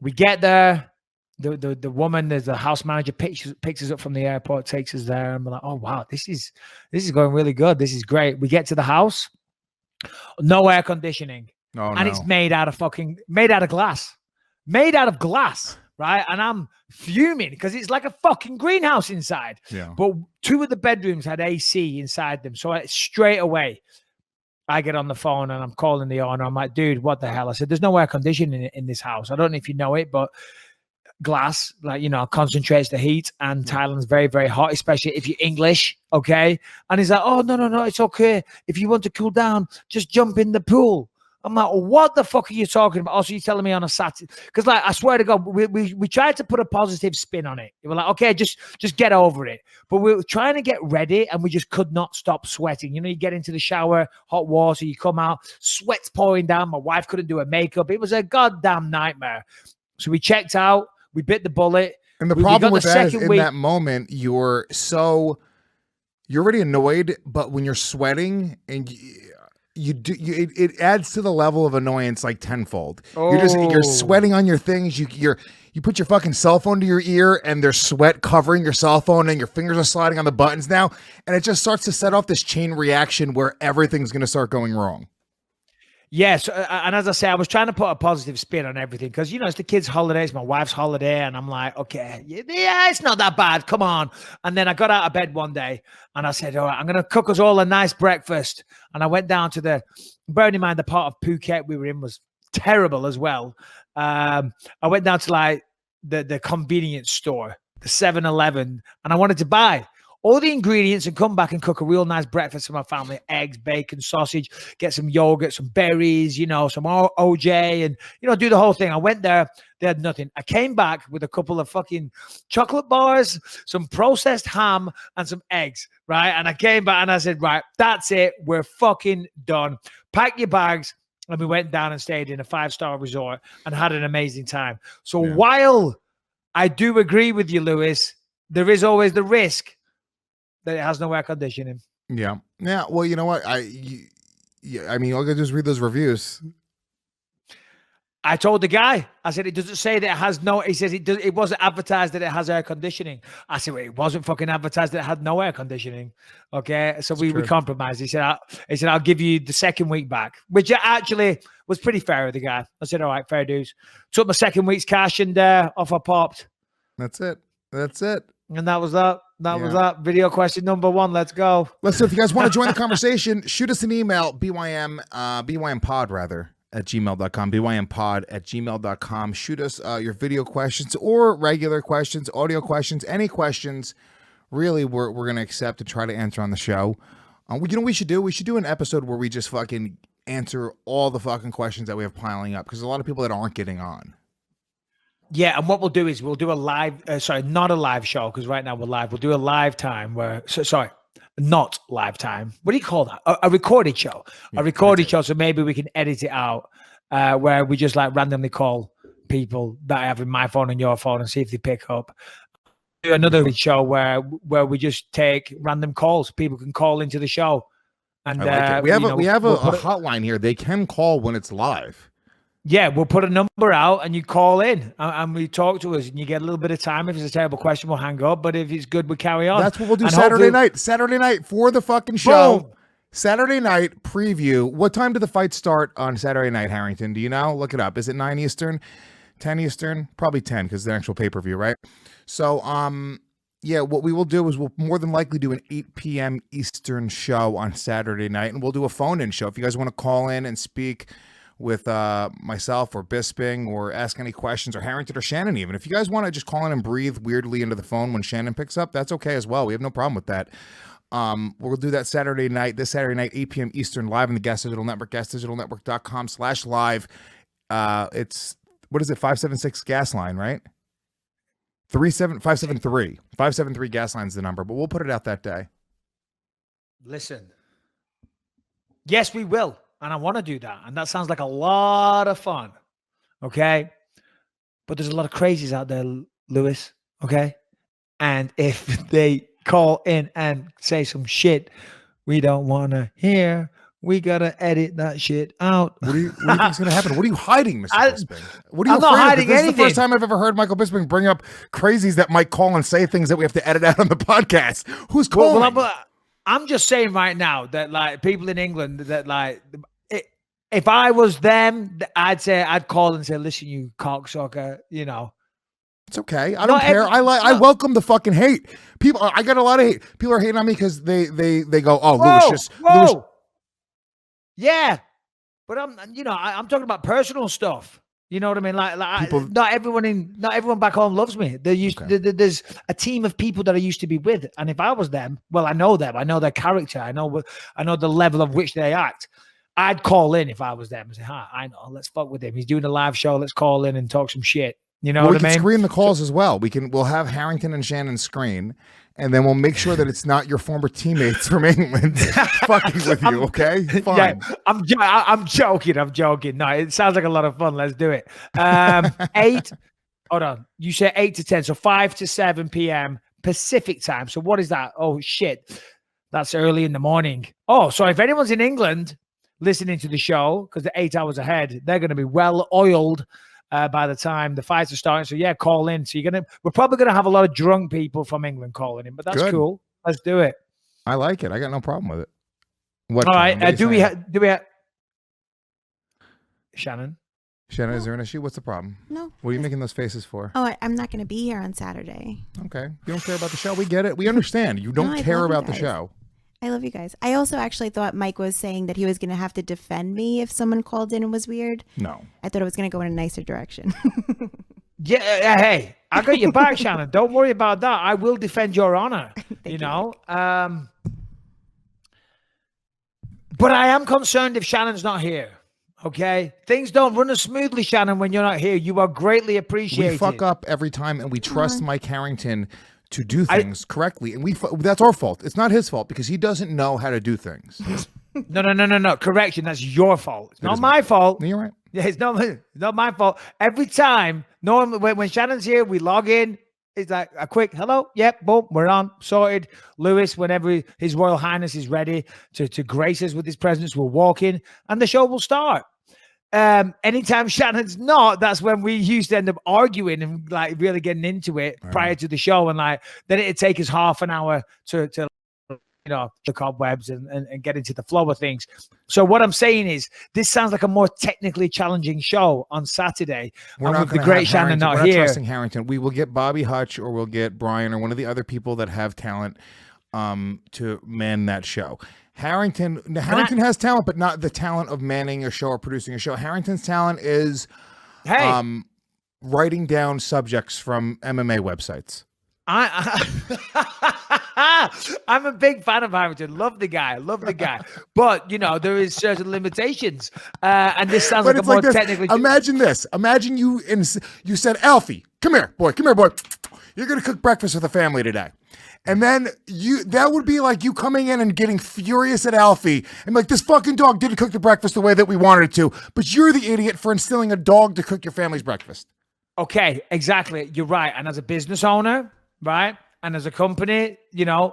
We get there. The woman, the house manager, picks us up from the airport, takes us there, and we're like, oh wow, this is going really good. This is great. We get to the house, no air conditioning, and it's made out of glass, right? And I'm fuming because it's like a fucking greenhouse inside. Yeah. But 2 of the bedrooms had AC inside them, so straight away. I get on the phone and I'm calling the owner. I'm like, dude, what the hell? I said, there's no air conditioning in this house. I don't know if you know it, but glass, concentrates the heat. And Thailand's very, very hot, especially if you're English. Okay. And he's like, oh, no, it's okay. If you want to cool down, just jump in the pool. I'm like, well, what the fuck are you talking about? Also, you're telling me on a Saturday? Because, I swear to God, we tried to put a positive spin on it. We were like, okay, just get over it. But we were trying to get ready, and we just could not stop sweating. You get into the shower, hot water, you come out, sweat's pouring down. My wife couldn't do her makeup. It was a goddamn nightmare. So we checked out. We bit the bullet. And the problem with that is in that moment, you're already annoyed, but when you're sweating and it adds to the level of annoyance like tenfold. You're sweating on your things. You put your fucking cell phone to your ear and there's sweat covering your cell phone and your fingers are sliding on the buttons now. And it just starts to set off this chain reaction where everything's going to start going wrong. Yes. And as I say, I was trying to put a positive spin on everything because, it's the kids' holidays, my wife's holiday. And I'm like, okay, yeah, it's not that bad. Come on. And then I got out of bed one day and I said, all right, I'm going to cook us all a nice breakfast. And I went down to bearing in mind the part of Phuket we were in was terrible as well. I went down to the convenience store, the 7-Eleven, and I wanted to buy all the ingredients and come back and cook a real nice breakfast for my family. Eggs, bacon, sausage, get some yogurt, some berries, some OJ and, do the whole thing. I went there. They had nothing. I came back with a couple of fucking chocolate bars, some processed ham and some eggs, right? And I came back and I said, right, that's it. We're fucking done. Pack your bags. And we went down and stayed in a 5-star resort and had an amazing time. So while I do agree with you, Lewis, there is always the risk that it has no air conditioning. Yeah. Well, you know what? All I gotta do is read those reviews. I told the guy, I said, it doesn't say that it has no, he says it wasn't advertised that it has air conditioning. I said, well, it wasn't fucking advertised that it had no air conditioning. Okay. So we compromised. He said, I'll give you the second week back, which actually was pretty fair with the guy. I said, all right, fair dues. Took my second week's cash and off I popped. That's it. And that was that. That was that. Video question number 1. Let's go. Listen, if you guys want to join the conversation, shoot us an email, BYMpod rather, at gmail.com, BYMpod@gmail.com. Shoot us your video questions or regular questions, audio questions, any questions. Really, we're going to accept and try to answer on the show. We should do an episode where we just fucking answer all the fucking questions that we have piling up because there's a lot of people that aren't getting on. Yeah, and what we'll do is we'll do a live, not a live show because right now we're live. We'll do a live time not live time. What do you call that? A recorded show. A recorded show. So maybe we can edit it out where we just randomly call people that I have in my phone and your phone and see if they pick up. Do another show where we just take random calls. People can call into the show. And I like it. We have a hotline here. They can call when it's live. Yeah, we'll put a number out and you call in and we talk to us and you get a little bit of time. If it's a terrible question, we'll hang up. But if it's good, we carry on. That's what we'll do And Saturday hopefully- night. Saturday night for the fucking show. Boom. Saturday night preview. What time do the fights start on Saturday night, Harrington? Do you know? Look it up. Is it 9 Eastern? 10 Eastern? Probably 10 because it's the actual pay-per-view, right? So, yeah, what we will do is we'll more than likely do an 8 p.m. Eastern show on Saturday night, and we'll do a phone-in show. If you guys want to call in and speak with myself or Bisping or ask any questions, or Harrington or Shannon even. If you guys want to just call in and breathe weirdly into the phone when Shannon picks up, that's okay as well. We have no problem with that. We'll do that this Saturday night, 8 p.m. Eastern, live in the Gas Digital Network, gasdigitalnetwork.com/live. It's, what is it, 576 gas line, right? 573. 573 gas line's the number, but we'll put it out that day. Listen. Yes, we will. And I want to do that. And that sounds like a lot of fun. Okay. But there's a lot of crazies out there, Lewis. Okay. And if they call in and say some shit we don't want to hear, we got to edit that shit out. What do you think's going to happen? What are you hiding, Mr. Bisping? What are you I'm not afraid of? hiding This is anything. the first time I've ever heard Michael Bisping bring up crazies that might call and say things that we have to edit out on the podcast. Who's calling? Well, I'm just saying right now that like people in England that like, if I was them, I'd call and say, listen, you cocksucker, you know. It's okay. I don't care. I welcome the fucking hate. People, I got a lot of hate. People are hating on me because they go, oh, Lewis. Yeah, but I'm talking about personal stuff. You know what I mean? Like not everyone back home loves me. There's a team of people that I used to be with, and if I was them, well, I know them. I know their character. I know the level of which they act. I'd call in if I was them and say, "Hi, I know. Let's fuck with him. He's doing a live show. Let's call in and talk some shit." You know what I mean? We can screen the calls as well. We'll have Harrington and Shannon screen, and then we'll make sure that it's not your former teammates from England fucking with you. Okay, fine. Yeah, I'm joking. No, it sounds like a lot of fun. Let's do it. 8. Hold on. You said 8 to 10, so 5 to 7 p.m. Pacific time. So what is that? Oh shit, that's early in the morning. Oh, so if anyone's in England listening to the show, because they're 8 hours ahead, they're going to be well oiled by the time the fights are starting. So yeah, call in. So we're probably going to have a lot of drunk people from England calling in, but that's cool. Let's do it. I like it. I got no problem with it. All right. Do we have Shannon? Shannon, is there an issue? What's the problem? No. What are you making those faces for? Oh, I'm not going to be here on Saturday. Okay. You don't care about the show. We get it. We understand. You don't I care love you about the guys. show. I love you guys. I also actually thought Mike was saying that he was going to have to defend me if someone called in and was weird. No. I thought it was going to go in a nicer direction. Yeah, hey, I got your back, Shannon. Don't worry about that. I will defend your honor. you know. But I am concerned if Shannon's not here. Okay, things don't run as smoothly, Shannon, when you're not here. You are greatly appreciated. We fuck up every time, and we trust Mike Harrington to do things correctly, and that's our fault. It's not his fault because he doesn't know how to do things. No. Correction. That's your fault. It's not my fault. No, you're right. Yeah, it's not my fault. Every time, normally when Shannon's here, we log in. It's like a quick hello. Yep, boom, we're on, sorted. Lewis, whenever His Royal Highness is ready to grace us with his presence, we'll walk in and the show will start. Anytime Shannon's not, that's when we used to end up arguing and like really getting into it prior to the show, and like then it'd take us half an hour to the cobwebs and get into the flow of things. So what I'm saying is this sounds like a more technically challenging show on Saturday. We're not with the great Shannon not we're here. Not trusting Harrington. We will get Bobby Hutch or we'll get Brian or one of the other people that have talent to man that show. Harrington has talent, but not the talent of manning a show or producing a show. Harrington's talent is writing down subjects from MMA websites. I'm a big fan of Harrington. Love the guy. But there is certain limitations. And this sounds like a more technically. Imagine this. Imagine you said, Alfie, come here, boy. You're gonna cook breakfast with the family today. And then that would be like you coming in and getting furious at Alfie and like, this fucking dog didn't cook the breakfast the way that we wanted it to, but you're the idiot for instilling a dog to cook your family's breakfast. Okay, exactly. You're right. And as a business owner, right? And as a company, can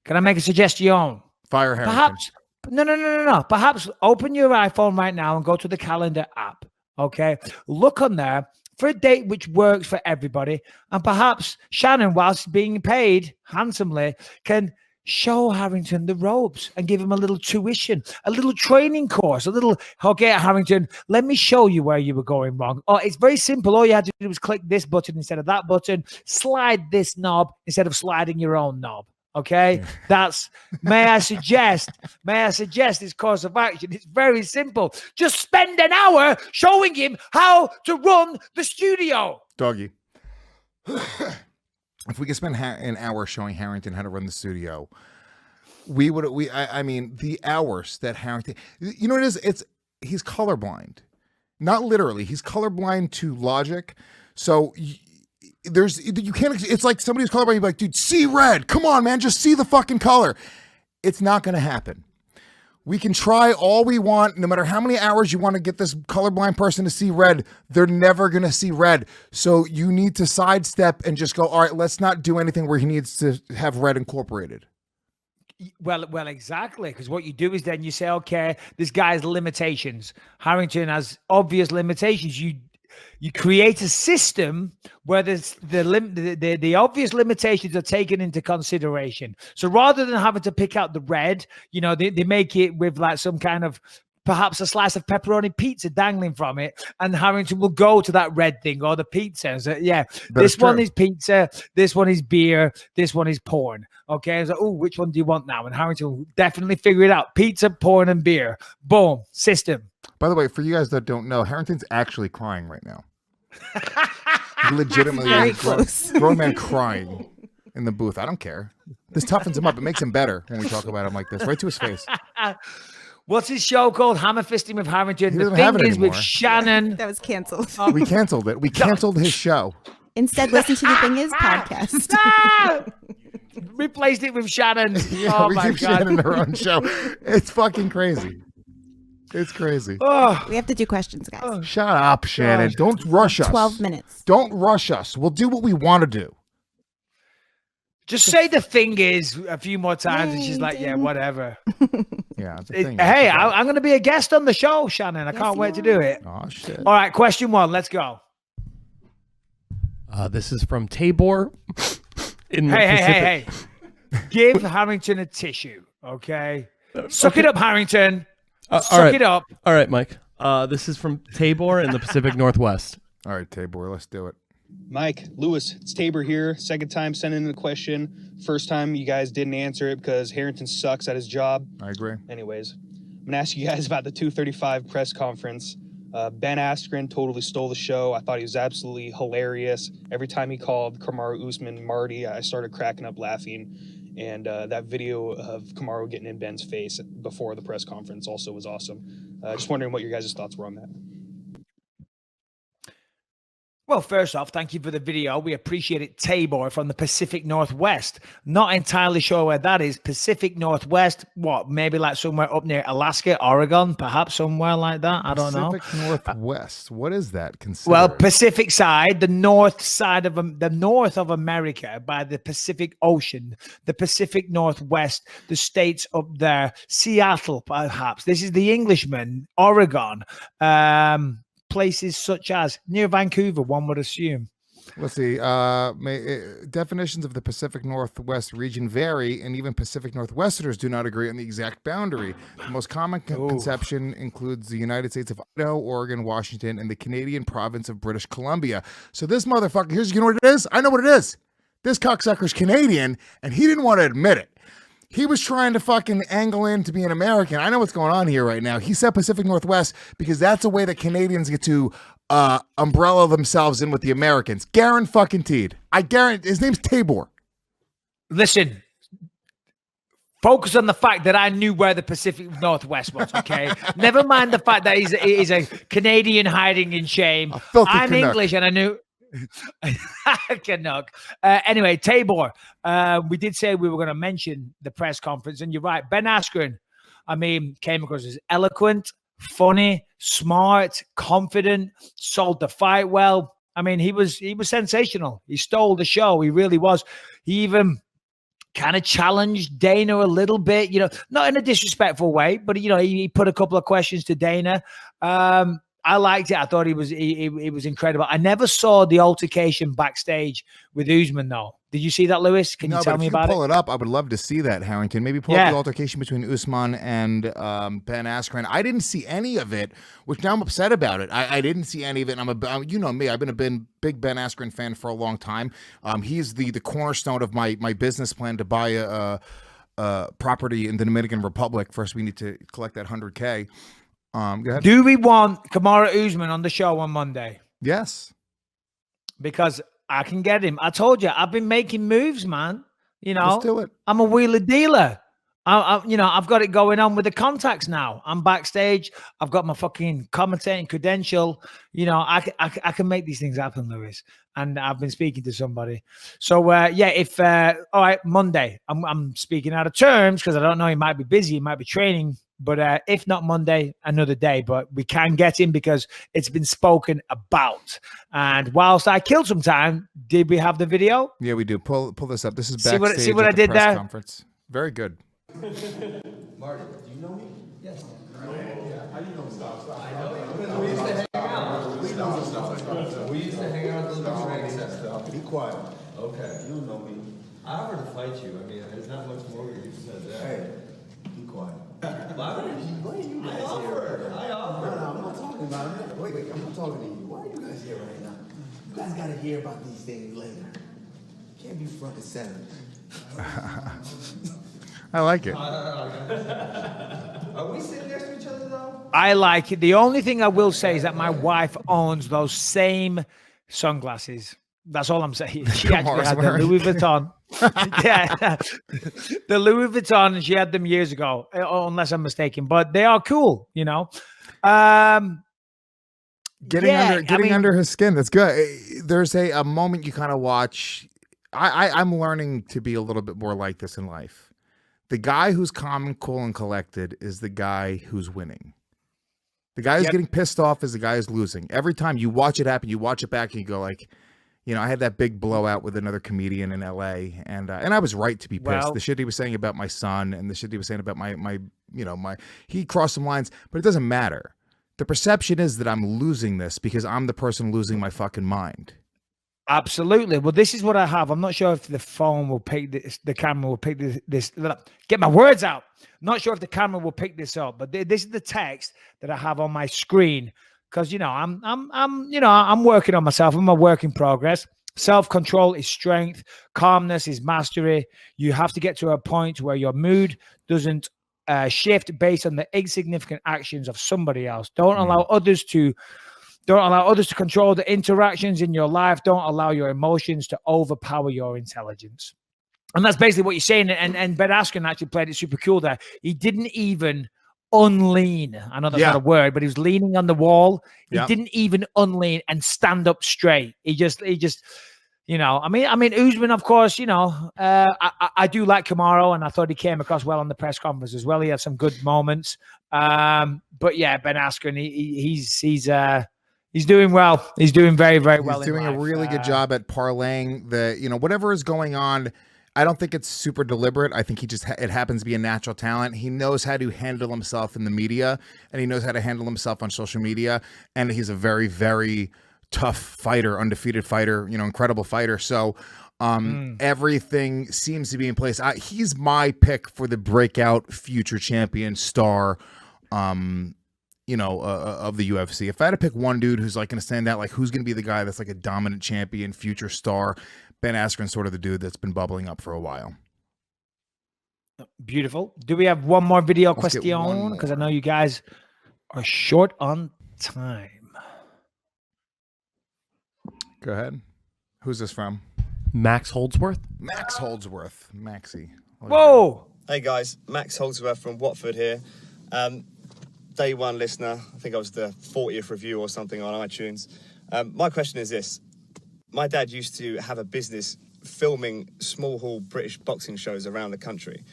I make a suggestion? Fire Harrington. Perhaps, no. Perhaps open your iPhone right now and go to the calendar app Okay. Look on there for a date which works for everybody. And perhaps Shannon, whilst being paid handsomely, can show Harrington the ropes and give him a little tuition, a little training course, a little, okay, Harrington, let me show you where you were going wrong. Oh, it's very simple. All you had to do was click this button instead of that button, slide this knob instead of sliding your own knob. Okay, that's, may I suggest this course of action? It's very simple. Just spend an hour showing him how to run the studio. Doggy. If we could spend an hour showing Harrington how to run the studio, I mean, the hours that Harrington, you know what it is? He's colorblind. Not literally. He's colorblind to logic. So you can't, it's like somebody's colorblind, you're like, dude, see red. Come on, man, just see the fucking color. It's not going to happen. We can try all we want, no matter how many hours you want to get this colorblind person to see red, they're never going to see red. So you need to sidestep and just go, all right, let's not do anything where he needs to have red incorporated. Well, exactly. Because what you do is then you say, okay, this guy has limitations. Harrington has obvious limitations. You create a system where the obvious limitations are taken into consideration. So rather than having to pick out the red, they make it with like some kind of, perhaps a slice of pepperoni pizza dangling from it, and Harrington will go to that red thing or the pizza and say, yeah, this one is pizza, this one is beer, this one is porn. Okay, so, which one do you want now? And Harrington will definitely figure it out. Pizza, porn, and beer. Boom, system. By the way, for you guys that don't know, Harrington's actually crying right now. Legitimately, Very close. Grown man crying in the booth. I don't care. This toughens him up. It makes him better when we talk about him like this, right to his face. What's his show called? Hammer Fisting with Harrington. He The doesn't have thing it is with anymore. Shannon. That was canceled. We canceled it. We canceled his show. Instead, listen to the Thing Is podcast. Replaced it with Shannon. Yeah, Oh we my keep God. Shannon her own show. It's fucking crazy. It's crazy. Oh, We have to do questions, guys. Shut up, Shannon. gosh. Don't rush us. 12 minutes. Don't rush us. We'll do what we want to do. just say the thing is a few more times, and she's Yay, like, yeah, ding. whatever. Yeah, it's a thing. Hey, I'm going to be a guest on the show, Shannon. I Yes, can't you wait to are. do it. Oh, shit. All right, question 1. Let's go. This is from Tabor. In the Hey. Give Harrington a tissue, okay? Suck it up, Harrington. Suck it up. All right, Mike. This is from Tabor in the Pacific Northwest. All right, Tabor, let's do it. Mike, Lewis, it's Tabor here. Second time sending in a question. First time you guys didn't answer it because Harrington sucks at his job. I agree. Anyways, I'm going to ask you guys about the 235 press conference. Ben Askren totally stole the show. I thought he was absolutely hilarious. Every time he called Kamaru Usman Marty, I started cracking up laughing. And that video of Kamaru getting in Ben's face before the press conference also was awesome. Just wondering what your guys' thoughts were on that. Well, first off, thank you for the video. We appreciate it. Tabor from the Pacific Northwest. Not entirely sure where that is. Pacific Northwest, what? Maybe like somewhere up near Alaska, Oregon, perhaps somewhere like that. I don't know. Pacific Northwest. What is that considered? Well, Pacific side, the north side of the north of America by the Pacific Ocean, the Pacific Northwest, the states up there, Seattle, perhaps. This is the Englishman, Oregon, places such as near Vancouver, one would assume. Let's see. Definitions of the Pacific Northwest region vary, and even Pacific Northwesterners do not agree on the exact boundary. The most common conception includes the United States of Idaho, Oregon, Washington, and the Canadian province of British Columbia. So this motherfucker, you know what it is? I know what it is. This cocksucker's Canadian, and he didn't want to admit it. He was trying to fucking angle in to be an American. I know what's going on here right now. He said Pacific Northwest because that's a way that Canadians get to umbrella themselves in with the Americans. Guaranteed. I guarantee. His name's Tabor. Listen, focus on the fact that I knew where the Pacific Northwest was, okay? Never mind the fact that he's a Canadian hiding in shame. filthy I'm Canuck. English and I knew... Canuck. Anyway, Tabor, we did say we were going to mention the press conference, and you're right. Ben Askren, I mean, came across as eloquent, funny, smart, confident, sold the fight well. I mean, he was sensational. He stole the show. He really was. He even kind of challenged Dana a little bit, not in a disrespectful way, but he put a couple of questions to Dana. I liked it. I thought he was incredible. I never saw the altercation backstage with Usman, though. Did you see that, Lewis? Can you tell me about it? If you pull it up, I would love to see that, Harrington. Maybe pull up the altercation between Usman and Ben Askren. I didn't see any of it, which now I'm upset about it. I didn't see any of it. And you know me, I've been a big Ben Askren fan for a long time. He's the cornerstone of my business plan to buy a property in the Dominican Republic. First, we need to collect that $100K. Go ahead. Do we want Kamaru Usman on the show on Monday? Yes. Because I can get him. I told you, I've been making moves, man. You know, Let's do it. I'm a wheeler dealer. I've got it going on with the contacts now. I'm backstage. I've got my fucking commentating credential. You know, I can make these things happen, Lewis. And I've been speaking to somebody. So all right, Monday. I'm speaking out of terms because I don't know. He might be busy. He might be training. But if not Monday, another day. But we can get him because it's been spoken about. And whilst I killed some time, did we have the video? Yeah, we do. Pull this up. This is backstage. See what I did press there? Conference. Very good. Marty, do you know me? Yes. How you know Stop? I know. We used to hang out. We used to hang out at the training stuff. Be quiet. Okay. You don't know me. I offered to fight you. I mean, there's not much more you said there. Hey, be quiet. Why are you guys here? I offered. No, I'm not talking about it. Wait, I'm not talking to you. Why are you guys here right now? You guys got to hear about these things later. You can't be front and center. I like it. Are we sitting next to each other, though? I like it. The only thing I will say is that my wife owns those same sunglasses. That's all I'm saying. She actually had the Louis Vuitton. Yeah, the Louis Vuitton, and she had them years ago, unless I'm mistaken. But they are cool, you know. Getting under his skin. That's good. There's a moment you kind of watch. I'm learning to be a little bit more like this in life. The guy who's calm and cool and collected is the guy who's winning. The guy who's getting pissed off is the guy who's losing. Every time you watch it happen, you watch it back and you go like, you know, I had that big blowout with another comedian in LA, and I was right to be pissed. Well, the shit he was saying about my son and the shit he was saying about he crossed some lines, but it doesn't matter. The perception is that I'm losing this because I'm the person losing my fucking mind. Absolutely. Well, this is what I have. I'm not sure if the phone will pick this, the camera will pick this. Get my words out. I'm not sure if the camera will pick this up, but this is the text that I have on my screen. Because, you know, I'm working on myself. I'm a work in progress. Self-control is strength. Calmness is mastery. You have to get to a point where your mood doesn't shift based on the insignificant actions of somebody else. Don't allow others to control the interactions in your life. Don't allow your emotions to overpower your intelligence. And that's basically what you're saying. And Ben Askren actually played it super cool there. He didn't even unlean. I know that's not a word, but he was leaning on the wall. He didn't even unlean and stand up straight. He just, you know, I mean, Usman, of course, you know, I do like Kamaru, and I thought he came across well on the press conference as well. He had some good moments. But yeah, Ben Askren, he's doing well. He's doing very, very well. He's doing a really good job at parlaying the, you know, whatever is going on. I don't think it's super deliberate. I think it happens to be a natural talent. He knows how to handle himself in the media, and he knows how to handle himself on social media. And he's a very, very tough fighter, undefeated fighter, you know, incredible fighter. So everything seems to be in place. He's my pick for the breakout future champion star, you know, of the UFC. If I had to pick one dude who's like going to stand out, like who's going to be the guy that's like a dominant champion, future star, Ben Askren's sort of the dude that's been bubbling up for a while. Beautiful. Do we have one more video question? Because I know you guys are short on time. Go ahead. Who's this from? Max Holdsworth. Max Holdsworth. Maxie. Whoa. Hey guys, Max Holdsworth from Watford here. Day one listener. I think I was the 40th review or something on iTunes. My question is this. My dad used to have a business filming small hall British boxing shows around the country.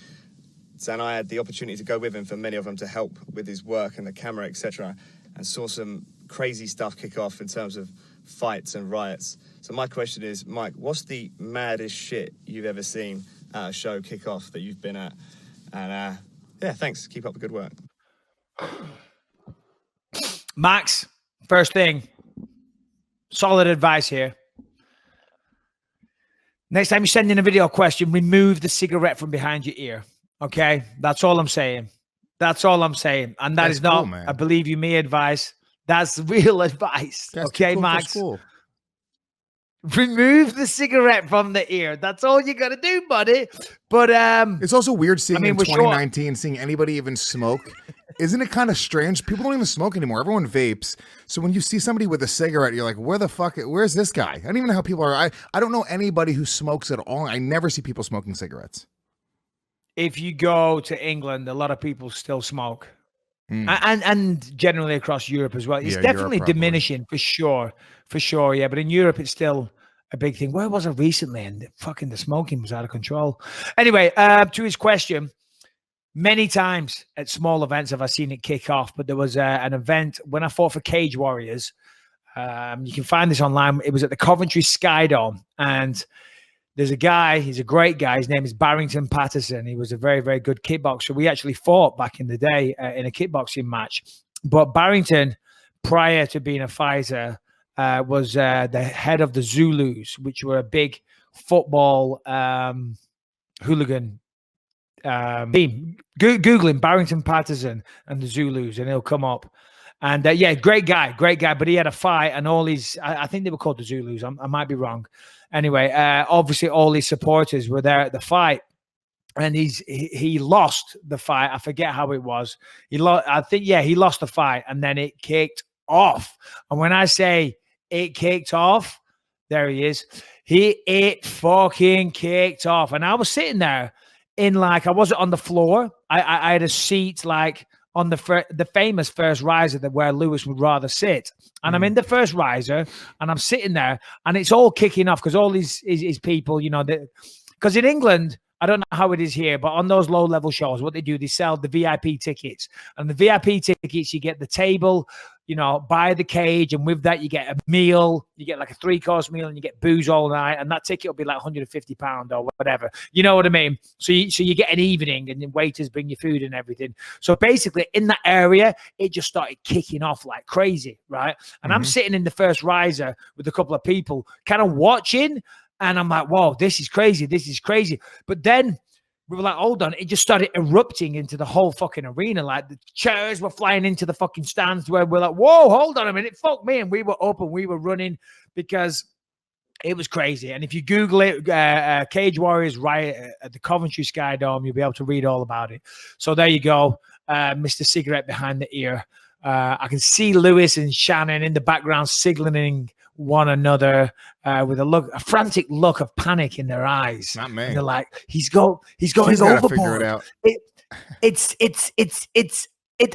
And I had the opportunity to go with him for many of them to help with his work and the camera, etc. And saw some crazy stuff kick off in terms of fights and riots. So my question is, Mike, what's the maddest shit you've ever seen at a show kick off that you've been at? And yeah, thanks. Keep up the good work. Max, First thing, solid advice here. Next time you send in a video question, remove the cigarette from behind your ear. Okay? That's all I'm saying. That's all I'm saying. And That's is not, cool, man. I believe you, me advice. That's real advice. That's okay, cool Max? for school. Remove the cigarette from the ear. That's all you got to do, buddy. But it's also weird seeing in we're 2019, seeing anybody even smoke. Isn't it kind of strange? People don't even smoke anymore. Everyone vapes. So when you see somebody with a cigarette, you're like, where's this guy? I don't even know how people are. I don't know anybody who smokes at all. I never see people smoking cigarettes. If you go to England, a lot of people still smoke. And generally across Europe as well. It's definitely diminishing for sure. Yeah. But in Europe, it's still a big thing. Where was I recently? And the smoking was out of control. Anyway, to his question, many times at small events have I seen it kick off, but there was an event when I fought for Cage Warriors. You can find this online. It was at the Coventry Skydome, and there's a guy, he's a great guy. His name is Barrington Patterson. He was a very, very good kickboxer. We actually fought back in the day in a kickboxing match. But Barrington, prior to being a fighter, was the head of the Zulus, which were a big football hooligan team. Google him, Barrington Patterson and the Zulus, and he'll come up. And great guy. But he had a fight, and all his, I think they were called the Zulus. I might be wrong. Anyway, obviously all his supporters were there at the fight, and he lost the fight. I forget how it was. He lost the fight, and then it kicked off. And when I say it kicked off, there he is. It fucking kicked off. And I was sitting there I wasn't on the floor. I had a seat on the famous first riser where Lewis would rather sit. And I'm in the first riser, and I'm sitting there, and it's all kicking off because all these people, because in England, I don't know how it is here, but on those low-level shows, what they do, they sell the VIP tickets. And the VIP tickets, you get the table, by the cage, and with that, you get a meal. You get like a 3-course meal, and you get booze all night, and that ticket will be like £150 or whatever. You know what I mean? So you get an evening, and the waiters bring you food and everything. So basically, in that area, it just started kicking off like crazy, right? And I'm sitting in the first riser with a couple of people, kind of watching. And I'm like, whoa, this is crazy. But then we were like, hold on. It just started erupting into the whole fucking arena. Like the chairs were flying into the fucking stands where we're like, whoa, hold on a minute. Fuck me. And we were up and we were running because it was crazy. And if you Google it, Cage Warriors riot at the Coventry Skydome, you'll be able to read all about it. So there you go. Mr. Cigarette behind the ear. I can see Lewis and Shannon in the background signaling one another with a frantic look of panic in their eyes. Not me. And they're like, he's going overboard. Figure it out.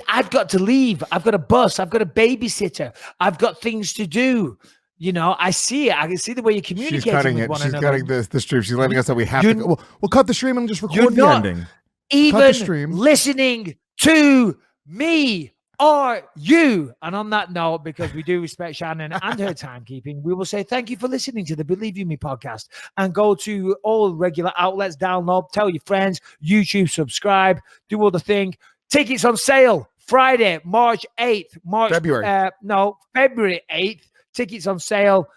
I've got to leave. I've got a bus. I've got a babysitter. I've got things to do. I see it. I can see the way you're communicating. She's cutting with it. one She's another. cutting the stream. She's letting us know we have to go. We'll cut the stream and just record the ending. Even listening to me. Are you? And on that note, because we do respect Shannon and her timekeeping, we will say thank you for listening to the Believe You Me podcast, and go to all regular outlets, download, tell your friends, YouTube, subscribe, do all the thing. Tickets on sale Friday, March 8th. February 8th. Tickets on sale.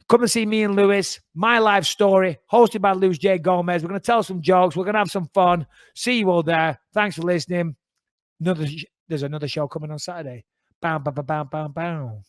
Come and see me and Lewis, my life story, hosted by Lewis J. Gomez. We're going to tell some jokes. We're going to have some fun. See you all there. Thanks for listening. There's another show coming on Saturday. Bow, bow, bow, bow, bow, bow.